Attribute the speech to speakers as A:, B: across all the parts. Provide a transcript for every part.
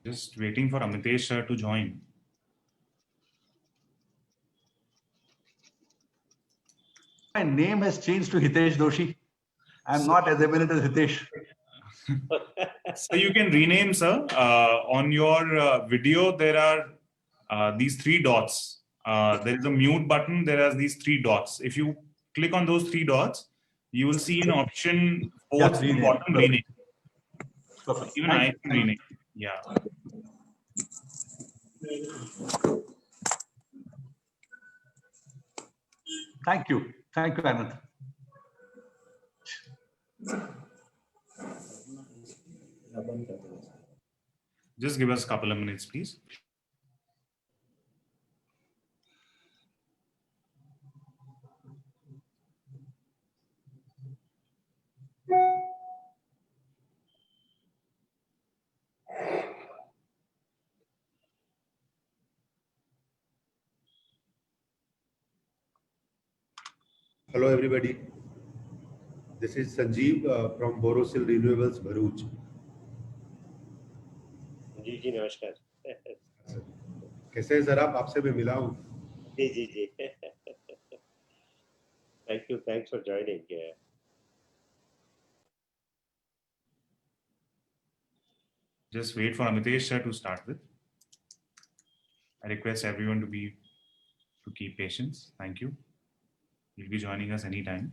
A: Just waiting for Amitesh sir to join.
B: My name has changed to Hitesh Doshi. I'm not as eminent as Hitesh.
A: So you can rename, sir. On your video, there are these three dots. There is a mute button. There are these three dots. If you click on those three dots, you will see an option fourth from
B: rename.
A: bottom, rename.
B: Perfect.
A: Even I can rename. Yeah.
B: Thank you. Thank you, Anand.
A: Just give us a couple of minutes, please.
C: Hello, everybody. This is Sanjeev from Borosil Renewables, Bharuch.
D: जी नमस्कार.
C: कैसे हैं sir आप? आपसे मैं मिला हूँ.
D: जी. Thank you. Thanks for joining.
A: Just wait for Amitesh sir to start with. I request everyone to keep patience. Thank you. He'll be joining us anytime.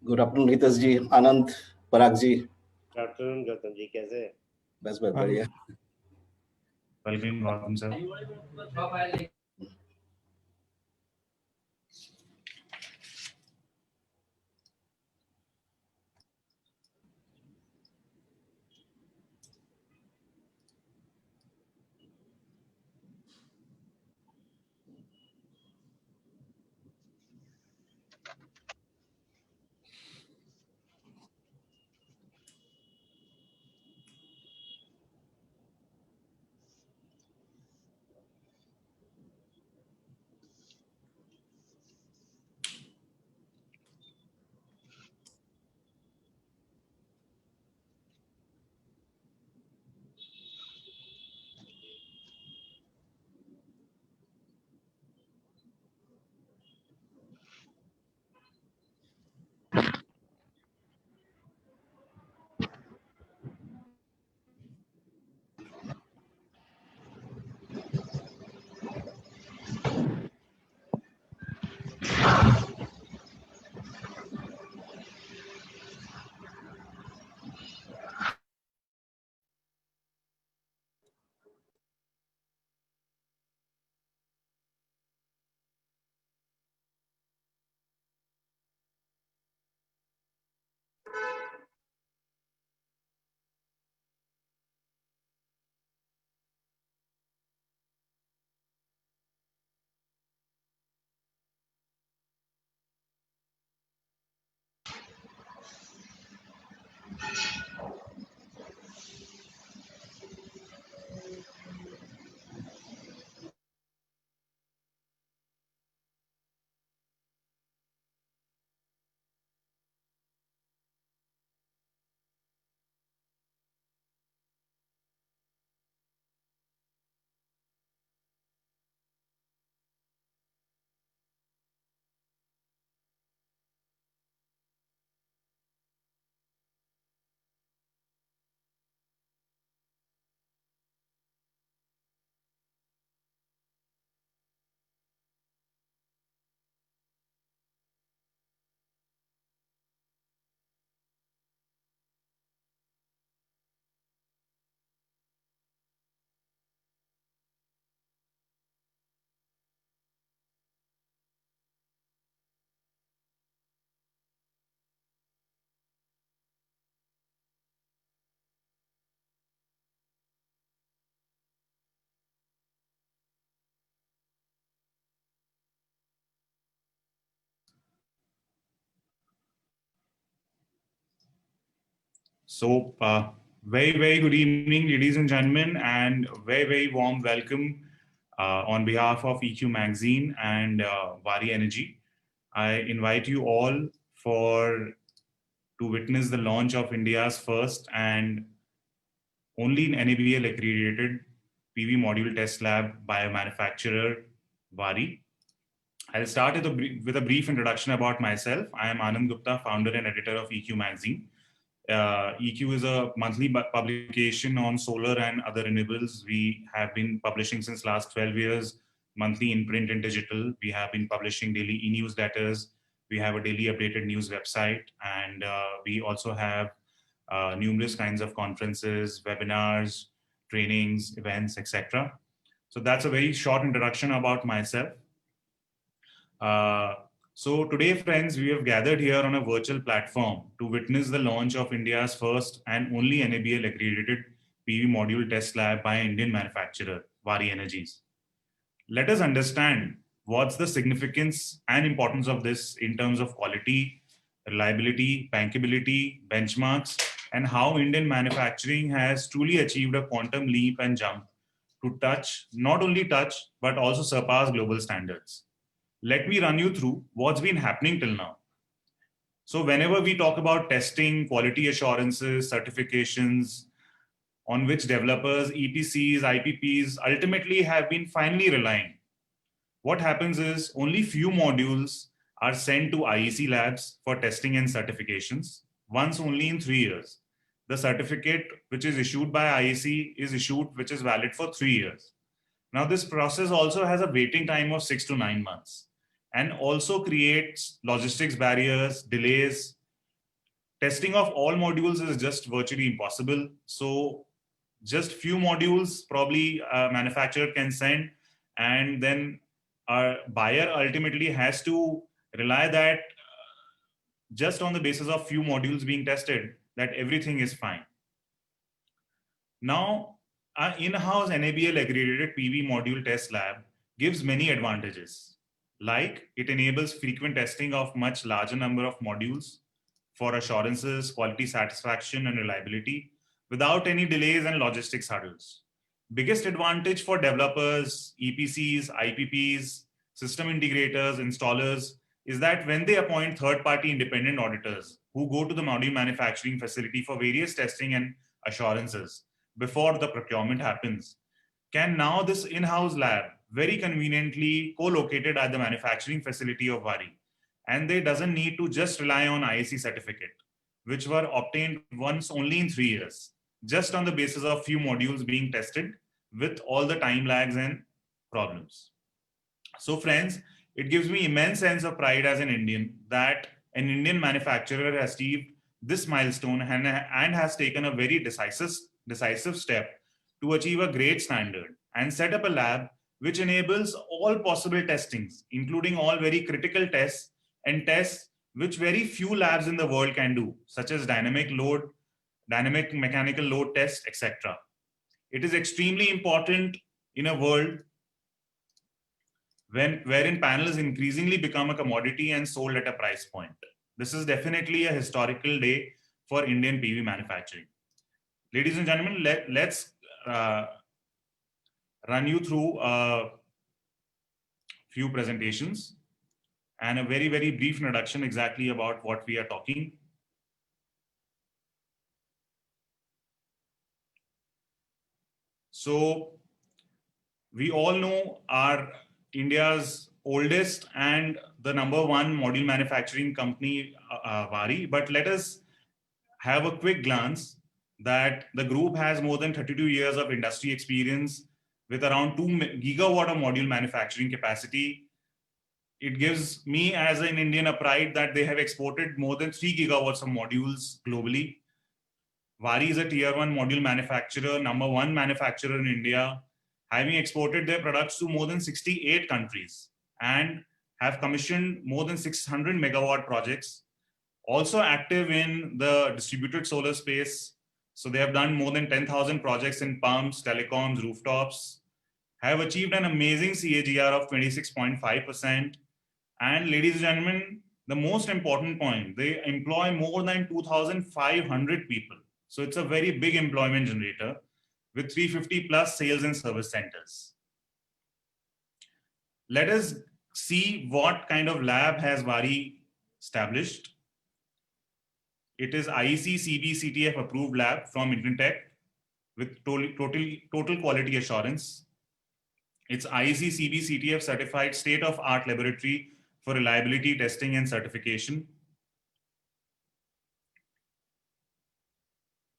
E: Good afternoon Hitesh ji, Anand, Parag ji.
D: Good afternoon Gautam ji, कैसे हैं?
E: बस बढ़िया.
A: Welcome, Gautam sir. So, very good evening, ladies and gentlemen, and very warm welcome on behalf of EQ Magazine and Vari Energy. I invite you all to witness the launch of India's first and only NABL accredited PV module test lab by a manufacturer, Vari. I'll start with a brief introduction about myself. I am Anand Gupta, founder and editor of EQ Magazine. EQ is a monthly publication on solar and other renewables. We have been publishing since last 12 years, monthly in print and digital. We have been publishing daily e-newsletters. We have a daily updated news website, and we also have numerous kinds of conferences, webinars, trainings, events, etc. So that's a very short introduction about myself. So today, friends, we have gathered here on a virtual platform to witness the launch of India's first and only NABL accredited PV module test lab by an Indian manufacturer, Vari Energies. Let us understand what's the significance and importance of this in terms of quality, reliability, bankability, benchmarks, and how Indian manufacturing has truly achieved a quantum leap and jump to not only touch, but also surpass global standards. Let me run you through what's been happening till now. So whenever we talk about testing, quality assurances, certifications, on which developers, EPCs, IPPs ultimately have been finally relying, what happens is only few modules are sent to IEC labs for testing and certifications, once only in 3 years. The certificate which is issued by IEC is issued, which is valid for 3 years. Now, this process also has a waiting time of 6 to 9 months and also creates logistics barriers, delays. Testing of all modules is just virtually impossible. So just few modules probably a manufacturer can send, and then our buyer ultimately has to rely that just on the basis of few modules being tested, that everything is fine. Now, our in-house NABL accredited PV module test lab gives many advantages. Like it enables frequent testing of much larger number of modules for assurances, quality satisfaction, and reliability without any delays and logistics hurdles. Biggest advantage for developers, EPCs, IPPs, system integrators, installers is that when they appoint third-party independent auditors who go to the module manufacturing facility for various testing and assurances before the procurement happens, can now this in-house lab very conveniently co-located at the manufacturing facility of Vari, and they doesn't need to just rely on IEC certificate, which were obtained once only in 3 years, just on the basis of few modules being tested with all the time lags and problems. So friends, it gives me immense sense of pride as an Indian that an Indian manufacturer has achieved this milestone and has taken a very decisive step to achieve a great standard and set up a lab which enables all possible testings, including all very critical tests and tests which very few labs in the world can do, such as dynamic mechanical load test, etc. It is extremely important in a world wherein panels increasingly become a commodity and sold at a price point. This is definitely a historical day for Indian PV manufacturing. Ladies and gentlemen, let's run you through a few presentations and a very brief introduction exactly about what we are talking. So we all know our India's oldest and the #1 module manufacturing company, Vari, but let us have a quick glance that the group has more than 32 years of industry experience with around 2 gigawatt of module manufacturing capacity. It gives me as an Indian a pride that they have exported more than 3 gigawatts of modules globally. Vari is a tier 1 module manufacturer, #1 manufacturer in India, having exported their products to more than 68 countries and have commissioned more than 600 megawatt projects. Also active in the distributed solar space. So they have done more than 10,000 projects in pumps, telecoms, rooftops, have achieved an amazing CAGR of 26.5%. And ladies and gentlemen, the most important point, they employ more than 2,500 people So it's a very big employment generator with 350 plus sales and service centers. Let us see what kind of lab has Vari established. It is IEC CB-CTF approved lab from Intentech with total quality assurance. It's IEC CB-CTF certified state-of-art laboratory for reliability testing and certification.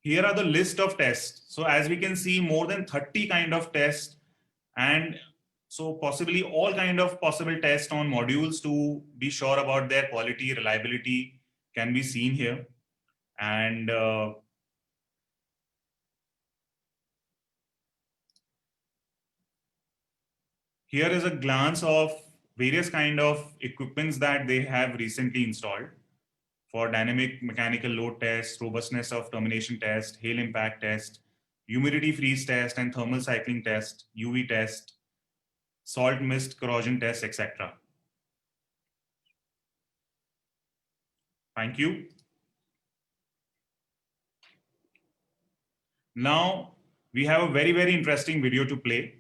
A: Here are the list of tests. So as we can see, more than 30 kind of tests, and so possibly all kind of possible tests on modules to be sure about their quality, reliability can be seen here. And here is a glance of various kind of equipments that they have recently installed for dynamic mechanical load test, robustness of termination test, hail impact test, humidity freeze test, and thermal cycling test, UV test, salt mist corrosion test, etc. Thank you. Now we have a very, very interesting video to play.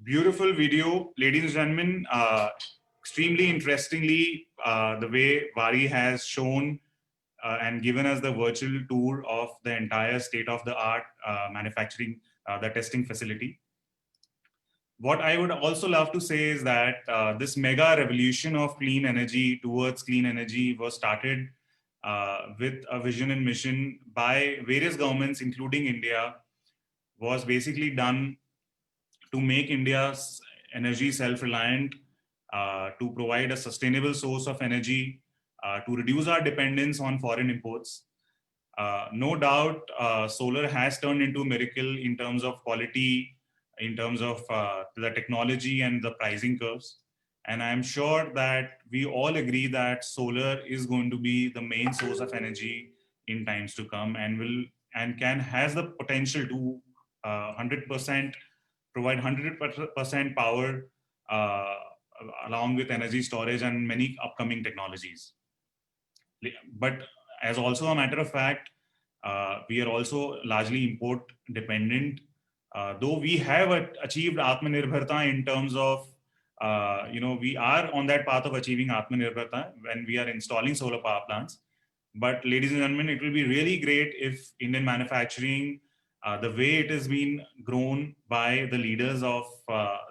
A: Beautiful video, ladies and gentlemen. Extremely interestingly, the way Vari has shown and given us the virtual tour of the entire state-of-the-art manufacturing, the testing facility. What I would also love to say is that this mega revolution of clean energy towards clean energy was started with a vision and mission by various governments, including India, was basically done to make India's energy self-reliant, to provide a sustainable source of energy, to reduce our dependence on foreign imports. No doubt, solar has turned into a miracle in terms of quality, in terms of the technology and the pricing curves. And I'm sure that we all agree that solar is going to be the main source of energy in times to come, and has the potential to 100% provide 100% power, along with energy storage and many upcoming technologies. But as also a matter of fact, we are also largely import dependent. Though we have achieved Atmanirbharta in terms of, we are on that path of achieving Atmanirbharta when we are installing solar power plants. But ladies and gentlemen, it will be really great if Indian manufacturing, the way it has been grown by the leaders of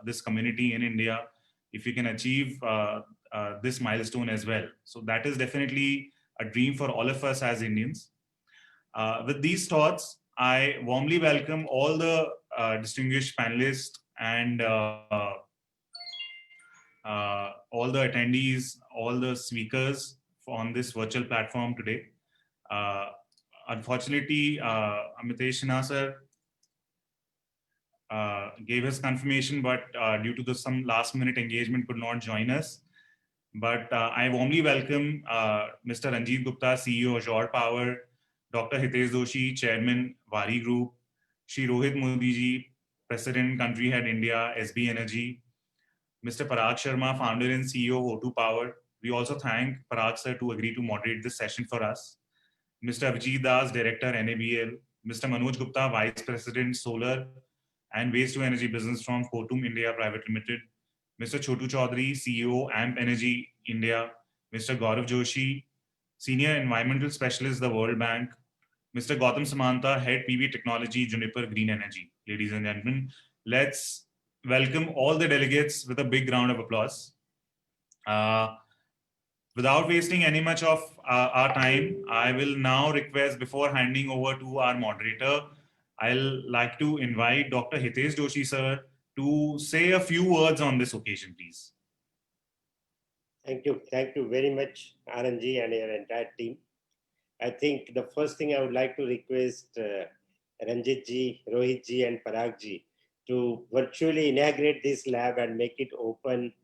A: this community in India, if we can achieve this milestone as well. So that is definitely a dream for all of us as Indians. With these thoughts, I warmly welcome all the distinguished panelists and all the attendees, all the speakers on this virtual platform today. Unfortunately, Amitesh Sinha sir gave his confirmation, but due to some last minute engagement could not join us. But I warmly welcome Mr. Ranjit Gupta, CEO Azure Power, Dr. Hitesh Doshi, Chairman, Vari Group, Shri Rohit Modi ji, President, Country Head India, SB Energy, Mr. Parag Sharma, Founder and CEO of O2 Power. We also thank Parag sir to agree to moderate this session for us. Mr. Avijit Das, Director, NABL, Mr. Manoj Gupta, Vice President, Solar and Waste to Energy Business from Fortum India Private Limited, Mr. Chotu Chaudhary, CEO, AMP Energy India, Mr. Gaurav Joshi, Senior Environmental Specialist, the World Bank, Mr. Gautam Samanta, Head PV Technology, Juniper Green Energy. Ladies and gentlemen, let's welcome all the delegates with a big round of applause. Without wasting any much of our time, I will now request, before handing over to our moderator, I'll like to invite Dr. Hitesh Doshi sir to say a few words on this occasion, please.
D: Thank you very much, RNG and your entire team. I think the first thing I would like to request Ranjit ji, Rohit ji and Parag ji to virtually inaugurate this lab and make it open.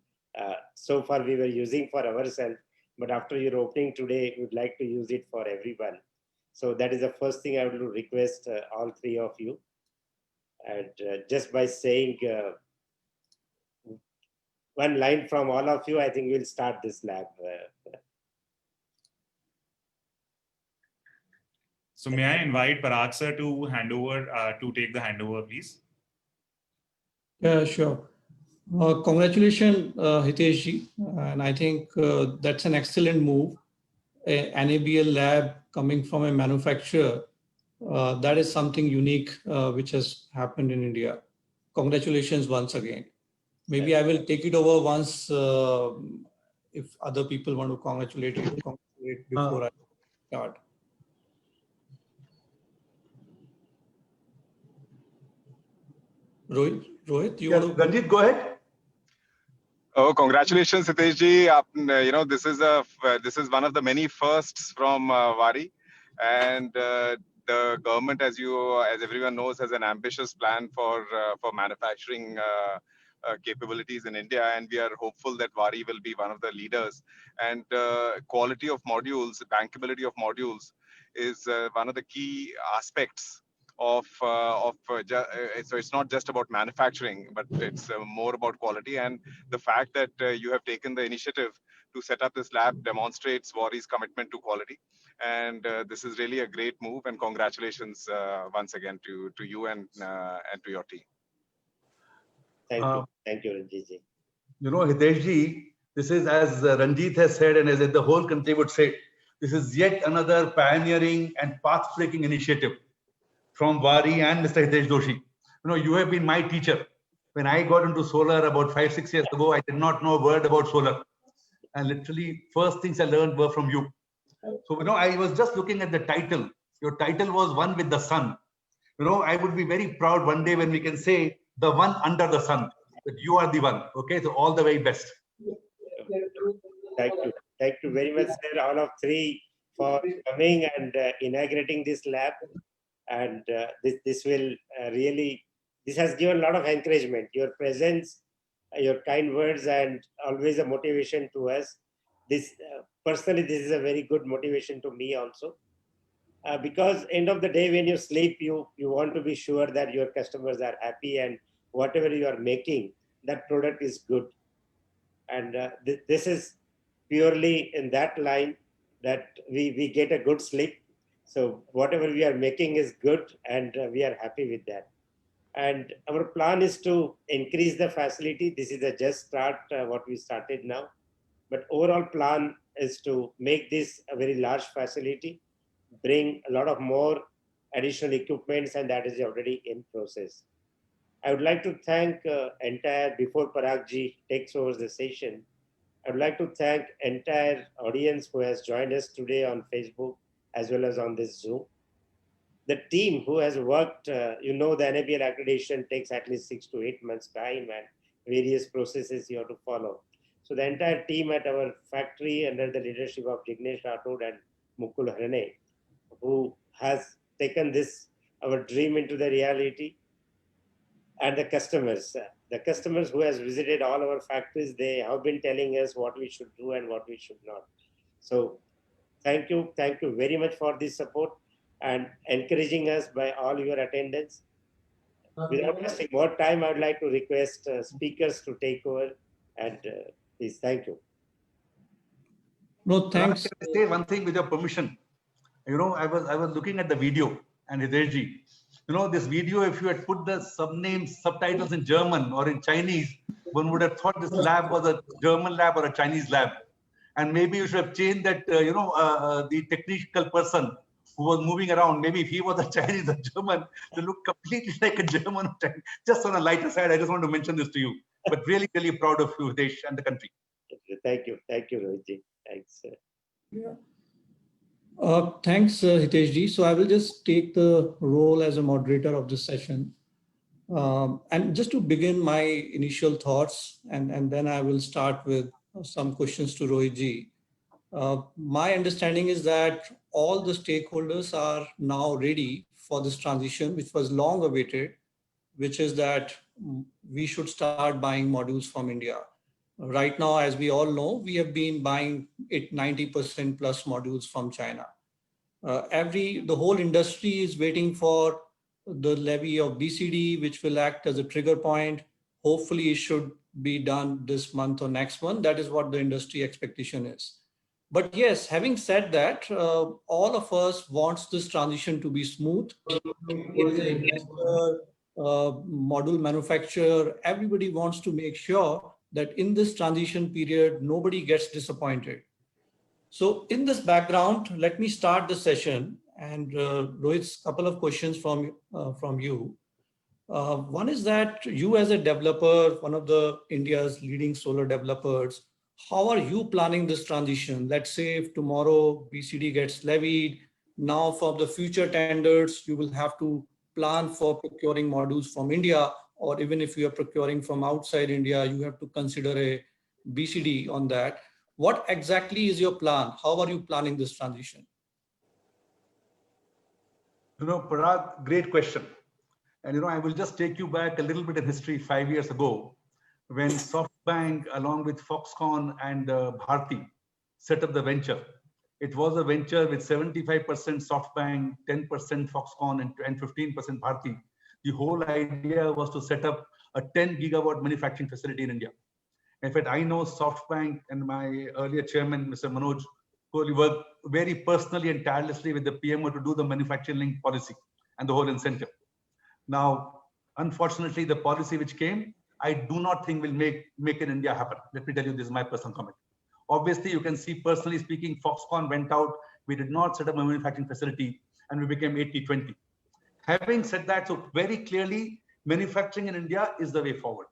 D: So far we were using for ourselves, but after your opening today, we would like to use it for everyone. So that is the first thing I would request all three of you. And just by saying one line from all of you, I think we'll start this lab.
A: So may I invite Parag sir to hand over, to take the handover, please?
F: Yeah, sure. Congratulations, Hitesh ji. And I think that's an excellent move. NABL lab coming from a manufacturer, that is something unique which has happened in India. Congratulations once again. Maybe I will take it over once if other people want to congratulate before I start. Rohit, you want to?
B: Ranjit, go ahead.
G: Oh, congratulations, Hitesh ji. This is one of the many firsts from Vari, and the government, as everyone knows, has an ambitious plan for manufacturing capabilities in India, and we are hopeful that Vari will be one of the leaders. And quality of modules, bankability of modules, is one of the key aspects so it's not just about manufacturing, but it's more about quality. And the fact that you have taken the initiative to set up this lab demonstrates Vari's commitment to quality. And this is really a great move. And congratulations once again to you and to your team.
D: Thank you, Ranjit ji.
B: You know, Hitesh ji, this is, as Ranjit has said, and as the whole country would say, this is yet another pioneering and path-breaking initiative from Wari and Mr. Hitesh Doshi. You know, you have been my teacher. When I got into solar about 5-6 years ago, I did not know a word about solar. And literally, first things I learned were from you. So, you know, I was just looking at the title. Your title was One with the Sun. You know, I would be very proud one day when we can say the one under the sun, that you are the one. Okay, so all the very best.
D: Thank you. Thank you very much, sir, all of three, for coming and inaugurating this lab. And this will really, this has given a lot of encouragement. Your presence, your kind words, and always a motivation to us. This personally, this is a very good motivation to me also. Because end of the day, when you sleep, you want to be sure that your customers are happy and whatever you are making, that product is good. And this is purely in that line that we get a good sleep. So whatever we are making is good, and we are happy with that. And our plan is to increase the facility. This is a just start, what we started now. But overall plan is to make this a very large facility, bring a lot of more additional equipments, and that is already in process. I would like to thank before Parag ji takes over the session, I would like to thank entire audience who has joined us today on Facebook as well as on this Zoom. The team who has worked, you know, the NABL accreditation takes at least 6 to 8 months time and various processes you have to follow. So the entire team at our factory under the leadership of Jignesh Rathod and Mukul Harane, who has taken this, our dream, into the reality. And the customers who has visited all our factories, they have been telling us what we should do and what we should not. So thank you very much for this support and encouraging us by all your attendance. Without wasting more time, I would like to request speakers to take over, and please, thank you.
F: No, thanks.
B: Can I say one thing with your permission? You know, I was looking at the video, and Hitesh ji, you know, this video, if you had put the subtitles in German or in Chinese, one would have thought this lab was a German lab or a Chinese lab. And maybe you should have changed that, the technical person who was moving around, maybe if he was a Chinese or German, to look completely like a German or Chinese. Just on a lighter side, I just want to mention this to you. But really, really proud of you, Hitesh, and the country.
D: Thank you, Rohit. Thanks.
F: Yeah. Thanks, Hitesh ji. So I will just take the role as a moderator of this session. And just to begin my initial thoughts, and then I will start with some questions to Rohit ji. My understanding is that all the stakeholders are now ready for this transition, which was long awaited, which is that we should start buying modules from India. Right now, as we all know, we have been buying 90% plus modules from China. The whole industry is waiting for the levy of BCD, which will act as a trigger point. Hopefully, it should be done this month or next month. That is what the industry expectation is. But yes, having said that, all of us wants this transition to be smooth. Module manufacturer, everybody wants to make sure that in this transition period, nobody gets disappointed. So in this background, let me start the session, and Rohit's couple of questions from you. One is that you as a developer, one of the India's leading solar developers, how are you planning this transition? Let's say if tomorrow BCD gets levied, now for the future tenders, you will have to plan for procuring modules from India, or even if you are procuring from outside India, you have to consider a BCD on that. What exactly is your plan? How are you planning this transition?
B: You know, Parag, great question. And, you know, I will just take you back a little bit in history 5 years ago, when SoftBank, along with Foxconn and Bharti, set up the venture. It was a venture with 75% SoftBank, 10% Foxconn, and 15% Bharti. The whole idea was to set up a 10 gigawatt manufacturing facility in India. In fact, I know SoftBank and my earlier chairman, Mr. Manoj Kohli, worked very personally and tirelessly with the PMO to do the manufacturing link policy and the whole incentive. Now, unfortunately, the policy which came I do not think will make in India happen. Let me tell you, this is my personal comment. Obviously, you can see, personally speaking, Foxconn went out. We did not set up a manufacturing facility and we became 80-20. Having said that, so very clearly, manufacturing in India is the way forward.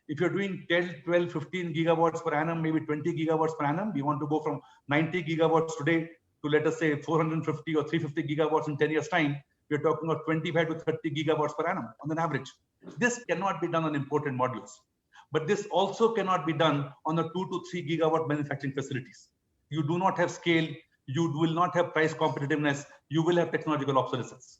B: If you're doing 10, 12, 15 gigawatts per annum, maybe 20 gigawatts per annum, we want to go from 90 gigawatts today to, let us say, 450 or 350 gigawatts in 10 years' time. We're talking about 25 to 30 gigawatts per annum on an average. This cannot be done on imported modules, but this also cannot be done on the 2 to 3 gigawatt manufacturing facilities. You do not have scale, you will not have price competitiveness, you will have technological obsolescence.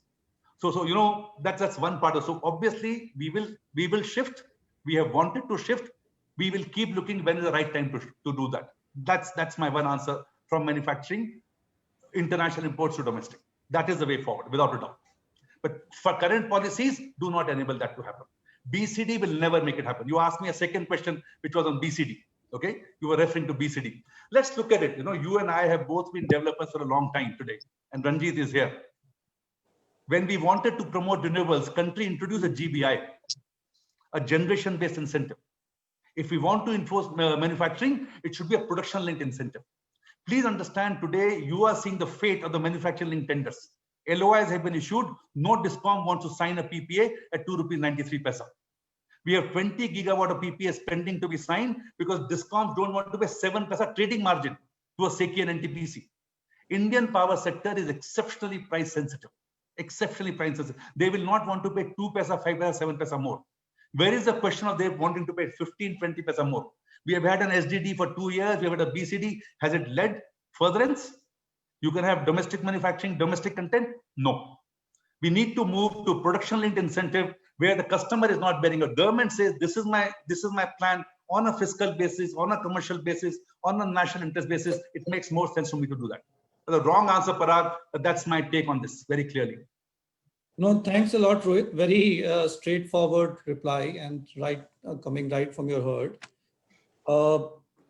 B: So you know, that's one part of. So obviously we will shift. We have wanted to shift. We will keep looking when is the right time to do that. That's my one answer from manufacturing, international imports to domestic. That is the way forward, without a doubt. But for current policies, do not enable that to happen. BCD will never make it happen. You asked me a second question, which was on BCD. Okay, you were referring to BCD. Let's look at it. You know, you and I have both been developers for a long time today, and Ranjit is here. When we wanted to promote renewables, country introduced a GBI, a generation-based incentive. If we want to enforce manufacturing, it should be a production-linked incentive. Please understand, today you are seeing the fate of the manufacturing-linked tenders. LOIs have been issued. No DISCOM wants to sign a PPA at ₹2.93. We have 20 gigawatt of PPAs pending to be signed because DISCOMs don't want to pay 7 paisa trading margin to a SECI and NTPC. Indian power sector is exceptionally price sensitive. Exceptionally price sensitive. They will not want to pay 2 paisa, 5 paisa, 7 paisa more. Where is the question of they wanting to pay 15, 20 paisa more? We have had an SDD for 2 years. We have had a BCD. Has it led furtherance? You can have domestic manufacturing, domestic content? No. We need to move to production-linked incentive where the customer is not bearing. A government says, this is my plan on a fiscal basis, on a commercial basis, on a national interest basis. It makes more sense for me to do that. The wrong answer, Parag, but that's my take on this very clearly.
F: No, thanks a lot, Rohit. Very straightforward reply and coming right from your heart.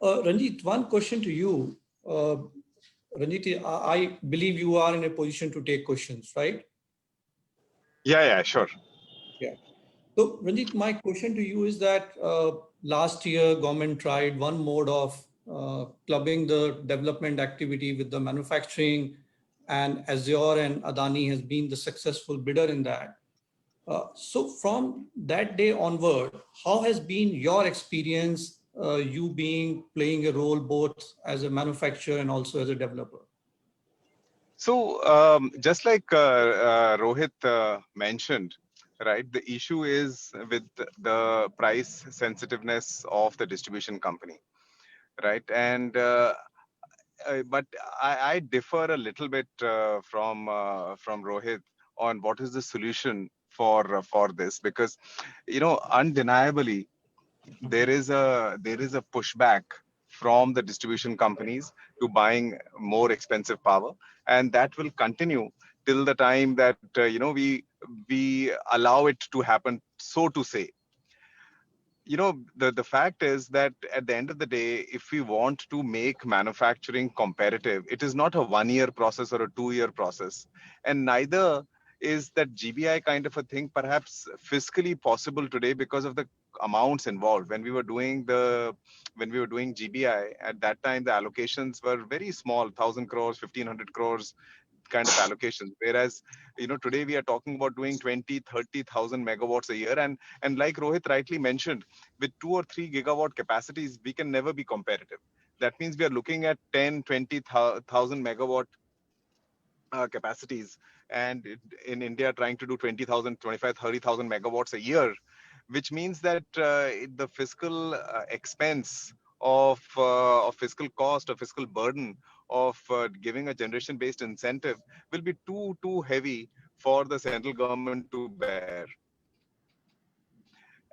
F: Ranjit, one question to you. Ranjit, I believe you are in a position to take questions, right?
G: Yeah, sure.
F: Yeah. So, Ranjit, my question to you is that last year, government tried one mode of clubbing the development activity with the manufacturing, and Azure and Adani has been the successful bidder in that. So from that day onward, how has been your experience, you playing a role both as a manufacturer and also as a developer?
G: So just like Rohit mentioned, right, the issue is with the price sensitiveness of the distribution company, right? And but I differ a little bit from Rohit on what is the solution for this, because undeniably there is a pushback from the distribution companies to buying more expensive power, and that will continue till the time that we allow it to happen, so to say. The fact is that at the end of the day, if we want to make manufacturing competitive, it is not a 1-year process or a 2-year process, and neither is that GBI kind of a thing perhaps fiscally possible today because of the amounts involved. When we were doing GBI at that time, the allocations were very small, 1,000 crores, 1,500 crores kind of allocations, whereas today we are talking about doing 20,000-30,000 megawatts a year, and like Rohit rightly mentioned, with 2 or 3 gigawatt capacities we can never be competitive. That means we are looking at 10,000-20,000 megawatt capacities, and in India trying to do 20,000, 25,000, 30,000 megawatts a year, which means that the fiscal expense of fiscal cost or fiscal burden of giving a generation based incentive will be too heavy for the central government to bear.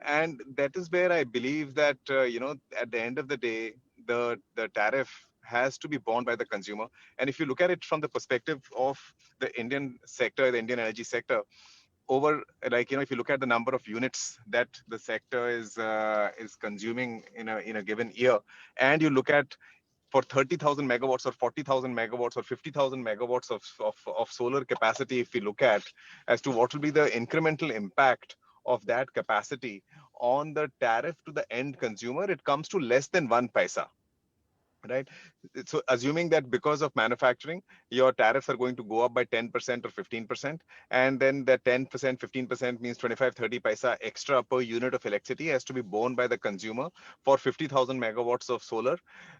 G: And that is where I believe that at the end of the day, the tariff has to be borne by the consumer. And if you look at it from the perspective of the Indian sector, the Indian energy sector, over, if you look at the number of units that the sector is consuming in a given year, and you look at for 30,000 megawatts or 40,000 megawatts or 50,000 megawatts of solar capacity, if we look at as to what will be the incremental impact of that capacity on the tariff to the end consumer, it comes to less than 1 paisa. Right. So assuming that because of manufacturing, your tariffs are going to go up by 10% or 15%, and then that 10%, 15% means 25, 30 paisa extra per unit of electricity has to be borne by the consumer for 50,000 megawatts of solar,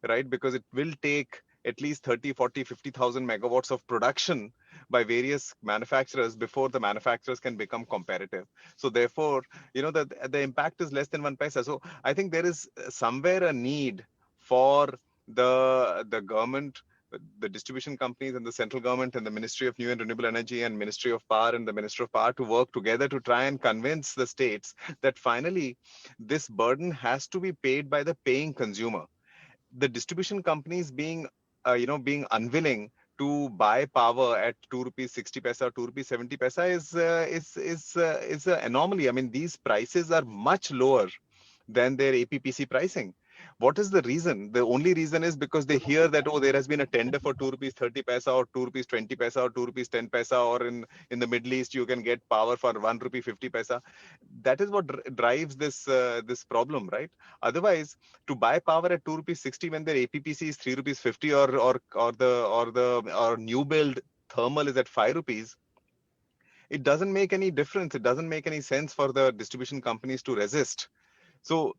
G: right? Because it will take at least 30, 40, 50,000 megawatts of production by various manufacturers before the manufacturers can become competitive. So therefore, the impact is less than 1 paisa. So I think there is somewhere a need for the government, the distribution companies, and the central government, and the Ministry of New and Renewable Energy, and Ministry of Power, and the Minister of Power to work together to try and convince the states that finally this burden has to be paid by the paying consumer. The distribution companies being unwilling to buy power at 2 rupees 60 paisa or 2 rupees 70 paisa is an anomaly. I mean, these prices are much lower than their APPC pricing. What is the reason? The only reason is because they hear that, oh, there has been a tender for 2 rupees 30 paisa or 2 rupees 20 paisa or 2 rupees 10 paisa, or in the Middle East you can get power for 1 rupee 50 paisa. That is what drives this problem, right? Otherwise, to buy power at 2 rupees 60 when their APPC is 3 rupees 50, or new build thermal is at 5 rupees, it doesn't make any difference. It doesn't make any sense for the distribution companies to resist. So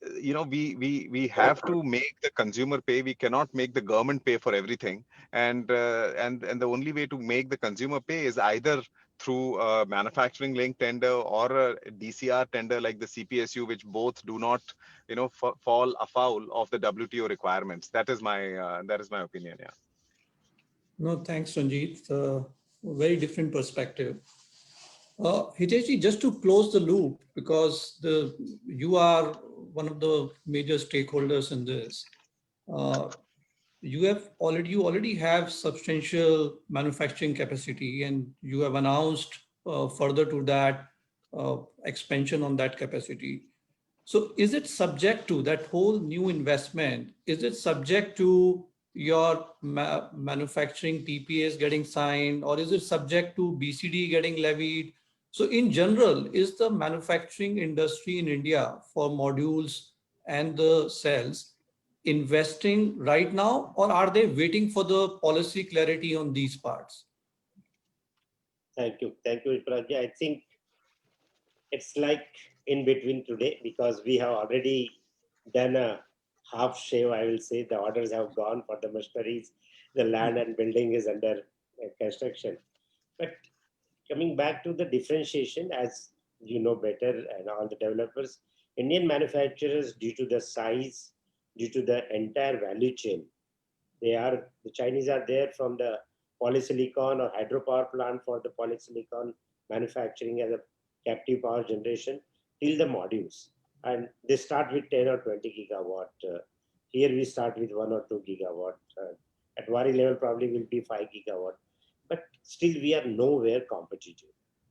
G: we have to make the consumer pay. We cannot make the government pay for everything, and the only way to make the consumer pay is either through a manufacturing link tender or a DCR tender like the CPSU, which both do not fall afoul of the WTO requirements. That is my opinion. Yeah.
F: No, thanks, Ranjit. Very different perspective. Hitesh, just to close the loop, because you are one of the major stakeholders in this. You already have substantial manufacturing capacity, and you have announced further to that expansion on that capacity. So is it subject to that whole new investment? Is it subject to your manufacturing PPAs getting signed, or is it subject to BCD getting levied? So in general, is the manufacturing industry in India for modules and the cells investing right now, or are they waiting for the policy clarity on these parts?
D: Thank you, Pragya. I think it's like in between today, because we have already done a half shave, I will say. The orders have gone for the machineries, the land and building is under construction. But coming back to the differentiation, as you know better, and all the developers, Indian manufacturers, due to the size, due to the entire value chain, the Chinese are there from the polysilicon or hydropower plant for the polysilicon manufacturing as a captive power generation till the modules. And they start with 10 or 20 gigawatt. Here we start with 1 or 2 gigawatt. At Waaree level probably will be 5 gigawatt. But still we are nowhere competitive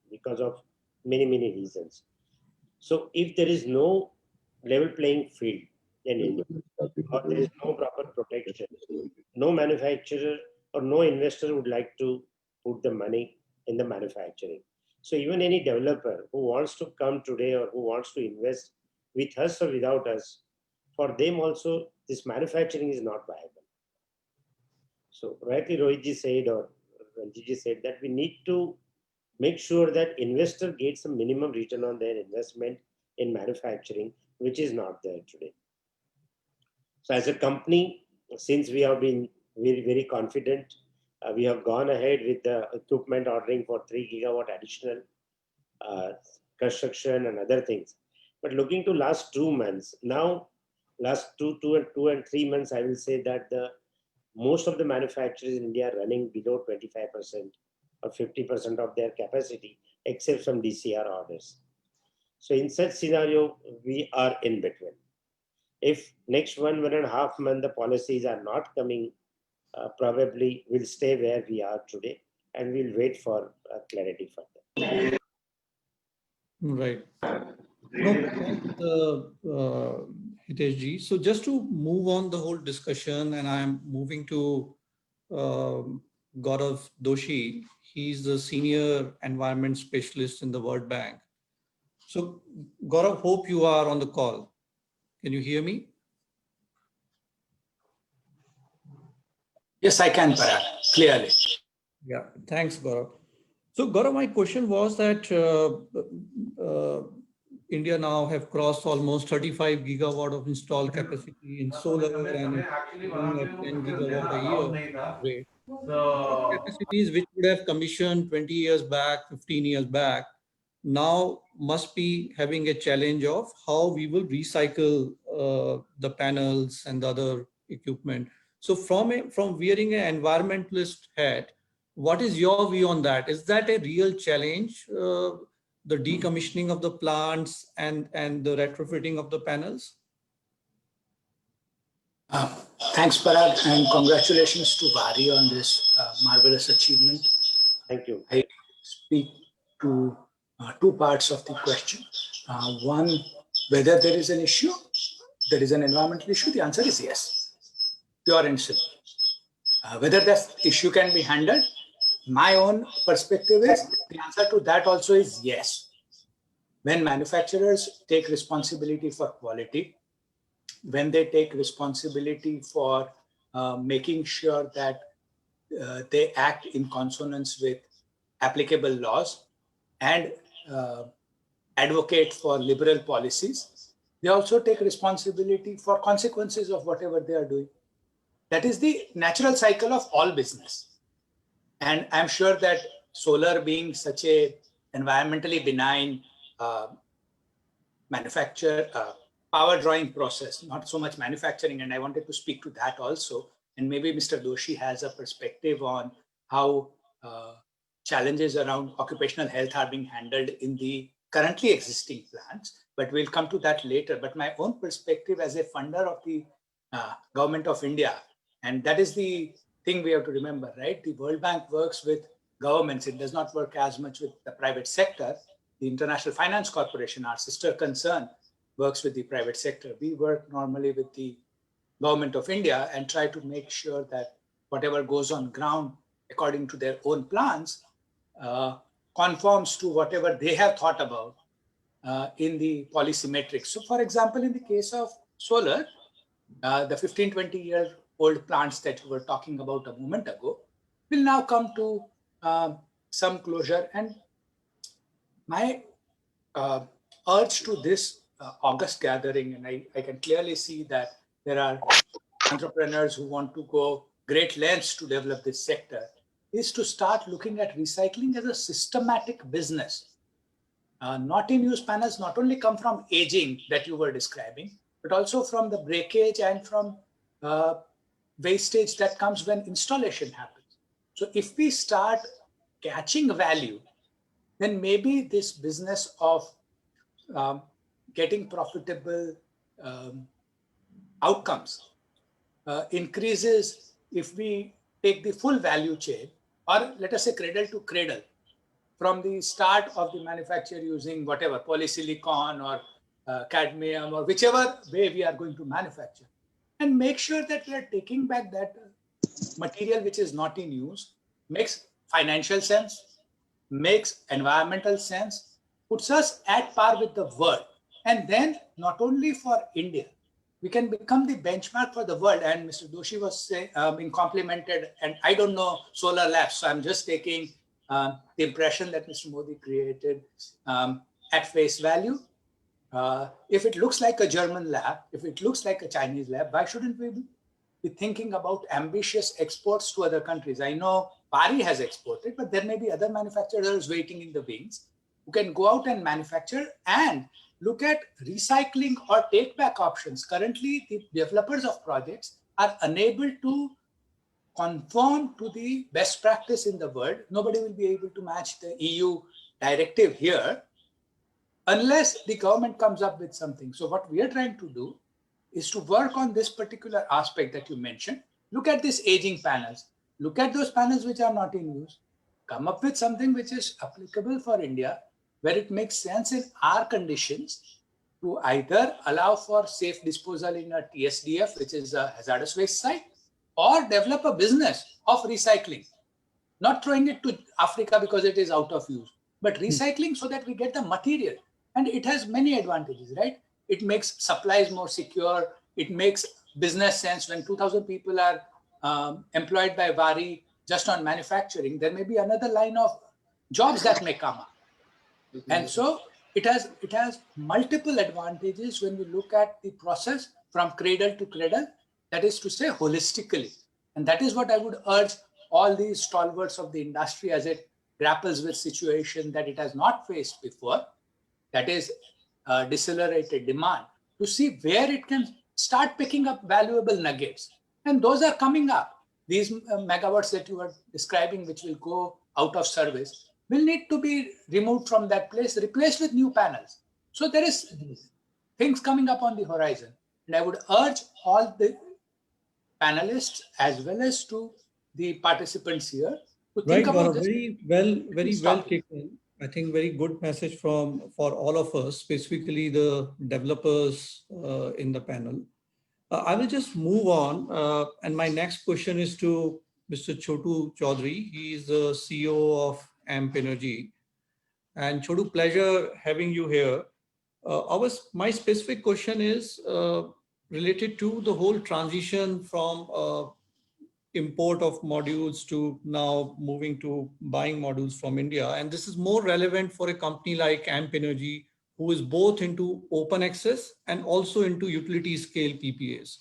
D: because of many, many reasons. So if there is no level playing field in India, or there is no proper protection, no manufacturer or no investor would like to put the money in the manufacturing. So even any developer who wants to come today or who wants to invest with us or without us, for them also this manufacturing is not viable. So rightly Rohitji said, or Ranjitji said, that we need to make sure that investor gets a minimum return on their investment in manufacturing, which is not there today. So as a company, since we have been very, very confident, we have gone ahead with the equipment ordering for 3 gigawatt additional construction and other things. But looking to last 2 months, now last two and 3 months, I will say that most of the manufacturers in India are running below 25% or 50% of their capacity, except some DCR orders. So in such scenario, we are in between. If next 1.5 months the policies are not coming, probably we'll stay where we are today, and we'll wait for clarity further.
F: Right. No, Hitesh ji. So just to move on the whole discussion, and I'm moving to Gaurav Doshi. He's the senior environment specialist in the World Bank. So Gaurav, hope you are on the call. Can you hear me?
H: Yes, I can, Parag, clearly.
F: Yeah, thanks, Gaurav. So Gaurav, my question was that India now have crossed almost 35 gigawatt of installed capacity in solar and growing at 10 gigawatt a year rate. These capacities which would have commissioned 20 years back, 15 years back, now must be having a challenge of how we will recycle the panels and the other equipment. So from wearing an environmentalist hat, what is your view on that? Is that a real challenge, the decommissioning of the plants and the retrofitting of the panels?
H: Thanks, Parag, and congratulations to Vari on this marvelous achievement.
D: Thank you.
H: I speak to two parts of the question. One, whether there is an issue, there is an environmental issue, the answer is yes, pure and simple. Whether that issue can be handled, my own perspective is the answer to that also is yes. When manufacturers take responsibility for quality, when they take responsibility for making sure that they act in consonance with applicable laws and advocate for liberal policies, they also take responsibility for consequences of whatever they are doing. That is the natural cycle of all business. And I'm sure that solar being such a environmentally benign power drawing process, not so much manufacturing, and I wanted to speak to that also. And maybe Mr. Doshi has a perspective on how challenges around occupational health are being handled in the currently existing plants, but we'll come to that later. But my own perspective as a funder of the Government of India, and that is the thing we have to remember, right? The World Bank works with governments. It does not work as much with the private sector. The International Finance Corporation, our sister concern, works with the private sector. We work normally with the Government of India and try to make sure that whatever goes on ground according to their own plans conforms to whatever they have thought about in the policy metrics. So for example, in the case of solar, the 15, 20-year-old plants that we were talking about a moment ago will now come to some closure. And my urge to this August gathering, and I can clearly see that there are entrepreneurs who want to go great lengths to develop this sector, is to start looking at recycling as a systematic business. Not in use panels not only come from aging that you were describing, but also from the breakage and from wastage that comes when installation happens. So if we start catching value, then maybe this business of getting profitable outcomes increases if we take the full value chain, or let us say cradle to cradle, from the start of the manufacture using whatever, polysilicon or cadmium or whichever way we are going to manufacture, and make sure that we are taking back that material which is not in use, makes financial sense, makes environmental sense, puts us at par with the world. And then not only for India, we can become the benchmark for the world. And Mr. Doshi was being complimented, and I don't know Solar Labs, so I'm just taking the impression that Mr. Modi created at face value. If it looks like a German lab, if it looks like a Chinese lab, why shouldn't we be thinking about ambitious exports to other countries? I know Pari has exported, but there may be other manufacturers waiting in the wings who can go out and manufacture and look at recycling or take back options. Currently, the developers of projects are unable to conform to the best practice in the world. Nobody will be able to match the EU directive here unless the government comes up with something. So what we are trying to do is to work on this particular aspect that you mentioned. Look at these aging panels. Look at those panels which are not in use. Come up with something which is applicable for India, where it makes sense in our conditions to either allow for safe disposal in a TSDF, which is a hazardous waste site, or develop a business of recycling. Not throwing it to Africa because it is out of use, but recycling so that we get the material. And it has many advantages, right? It makes supplies more secure. It makes business sense. When 2,000 people are employed by Waaree just on manufacturing, there may be another line of jobs that may come up. And so it has multiple advantages when we look at the process from cradle to cradle, that is to say holistically. And that is what I would urge all these stalwarts of the industry as it grapples with situation that it has not faced before, that is decelerated demand, to see where it can start picking up valuable nuggets. And those are coming up. These megawatts that you are describing, which will go out of service, will need to be removed from that place, replaced with new panels. So there is things coming up on the horizon. And I would urge all the panelists as well as to the participants here to
F: Right,
H: think about
F: Gaurav,
H: this.
F: very well
H: Stop.
F: taken. I think very good message for all of us, specifically the developers in the panel. I will just move on. And my next question is to Mr. Chotu Chaudhary. He is the CEO of AMP Energy. And Chotu, pleasure having you here. My specific question is related to the whole transition from import of modules to now moving to buying modules from India. And this is more relevant for a company like AMP Energy, who is both into open access and also into utility scale PPAs.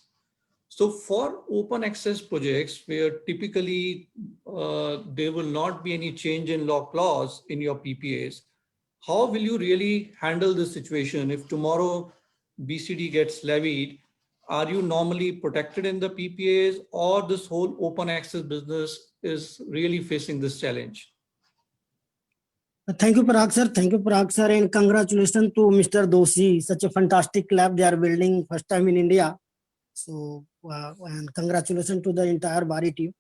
F: So for open access projects where typically there will not be any change in law clause in your PPAs, how will you really handle this situation if tomorrow BCD gets levied? Are you normally protected in the PPAs, or this whole open access business is really facing this challenge?
I: Thank you, Parag sir. Thank you, Parag sir, and congratulations to Mr. Doshi. Such a fantastic lab they are building, first time in India. So, and congratulations to the entire Waaree team.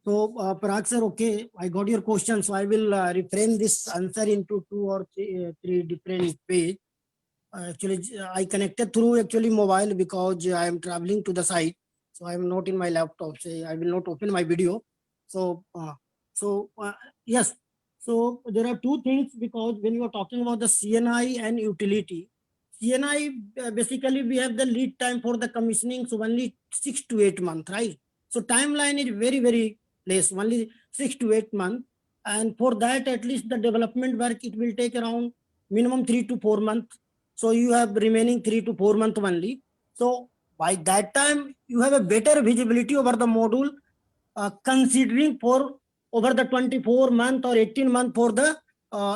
I: So, Parag sir, okay, I got your question. So, I will reframe this answer into 2 or 3 different ways. Actually, I connected through mobile because I am traveling to the site. So, I am not in my laptop. So, I will not open my video. So, yes. So, there are 2 things, because when you are talking about the CNI and utility, CNI, basically we have the lead time for the commissioning, so only 6 to 8 months, right? So timeline is very, very less, only 6 to 8 months. And for that, at least the development work, it will take around minimum 3 to 4 months. So you have remaining 3 to 4 months only. So by that time, you have a better visibility over the module, considering for over the 24 month or 18 month for the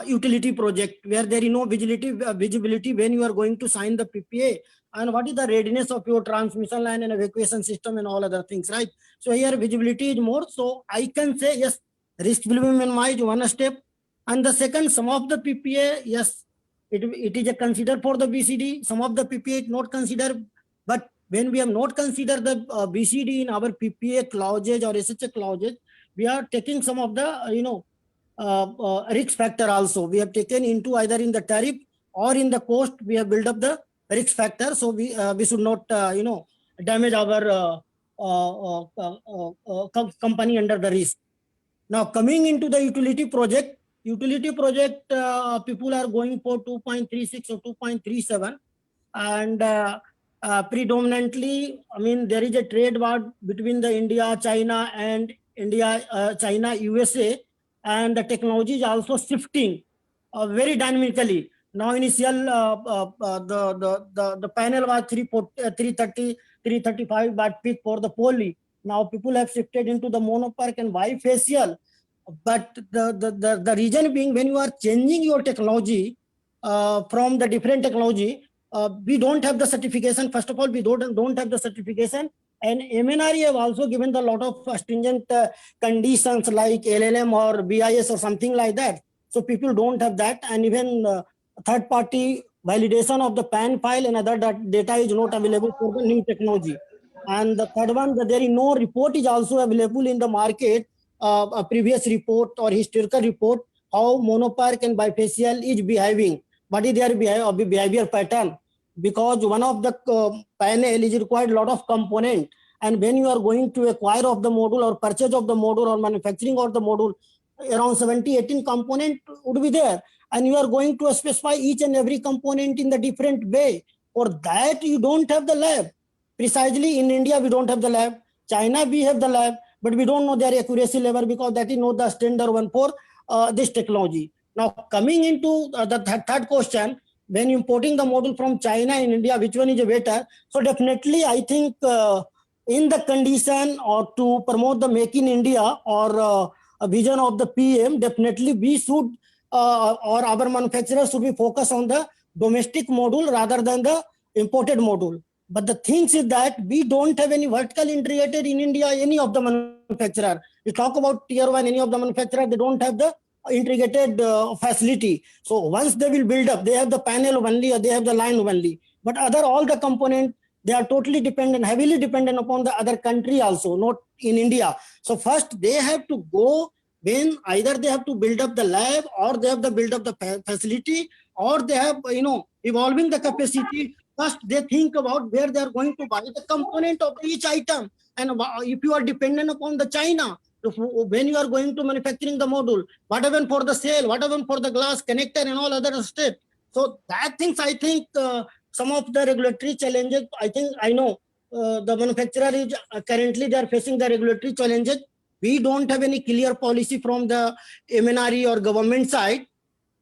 I: utility project, where there is no visibility when you are going to sign the PPA, and what is the readiness of your transmission line and evacuation system and all other things, right? So here visibility is more. So I can say yes, risk will be minimized, one step. And the second, some of the PPA, yes, it is a considered for the BCD. Some of the PPA is not considered. But when we have not considered the BCD in our PPA clauses or SHA clauses, we are taking some of the risk factor also. We have taken into either in the tariff or in the cost. We have built up the risk factor, so we should not damage our company under the risk. Now coming into the utility project, people are going for 2.36 or 2.37, and predominantly, I mean, there is a trade war between the India, China, and China, USA, and the technology is also shifting very dynamically. Now, initial the panel was 330, 335 watt peak for the poly. Now people have shifted into the monopark and bifacial. But the reason being, when you are changing your technology from the different technology, we don't have the certification. First of all, we don't have the certification. And MNRE have also given a lot of stringent conditions like LLM or BIS or something like that. So people don't have that. And even third party validation of the PAN file and other data is not available for the new technology. And the third one, that there is no report is also available in the market, a previous report or historical report, how monopark and bifacial is behaving. What is their behavior pattern? Because one of the panel is required a lot of component, and when you are going to acquire of the module or purchase of the module or manufacturing of the module, around 70-18 component would be there, and you are going to specify each and every component in the different way. For that, you don't have the lab. Precisely in India, we don't have the lab. China, we have the lab, but we don't know their accuracy level because that is not the standard one for this technology. Now, coming into the third question, when importing the module from China in India, which one is better? So definitely, I think in the condition or to promote the Make in India or a vision of the PM, definitely we should or our manufacturers should be focused on the domestic module rather than the imported module. But the thing is that we don't have any vertical integrated in India, any of the manufacturer. We talk about tier one, any of the manufacturer, they don't have the integrated facility. So once they will build up, they have the panel only or they have the line only. But all the components, they are totally dependent, heavily dependent upon the other country also, not in India. So first they have to go when either they have to build up the lab or they have to build up the facility or they have, evolving the capacity. First, they think about where they are going to buy the component of each item. And if you are dependent upon the China, when you are going to manufacturing the module, whatever for the sale, whatever for the glass connector and all other steps. So that things, I think some of the regulatory challenges, I know the manufacturer is currently they are facing the regulatory challenges. We don't have any clear policy from the MNRE or government side.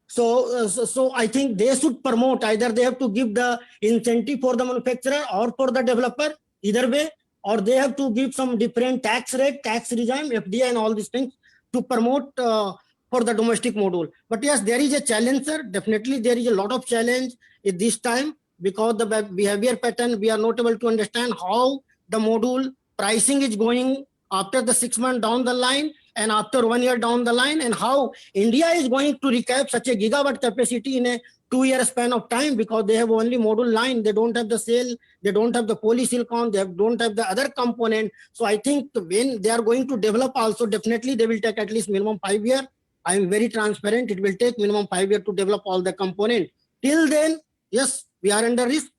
I: So I think they should promote, either they have to give the incentive for the manufacturer or for the developer, either way, or they have to give some different tax rate, tax regime, FDI and all these things to promote for the domestic module. But yes, there is a challenge, sir. Definitely there is a lot of challenge at this time because the behavior pattern, we are not able to understand how the module pricing is going after the 6 months down the line and after 1 year down the line, and how India is going to recap such a gigawatt capacity in a 2-year span of time because they have only module line. They don't have the cell, they don't have the polysilicon, they don't have the other component. So I think when they are going to develop also, definitely they will take at least minimum 5 years. I am very transparent. It will take minimum 5 years to develop all the component. Till then, yes, we are under risk.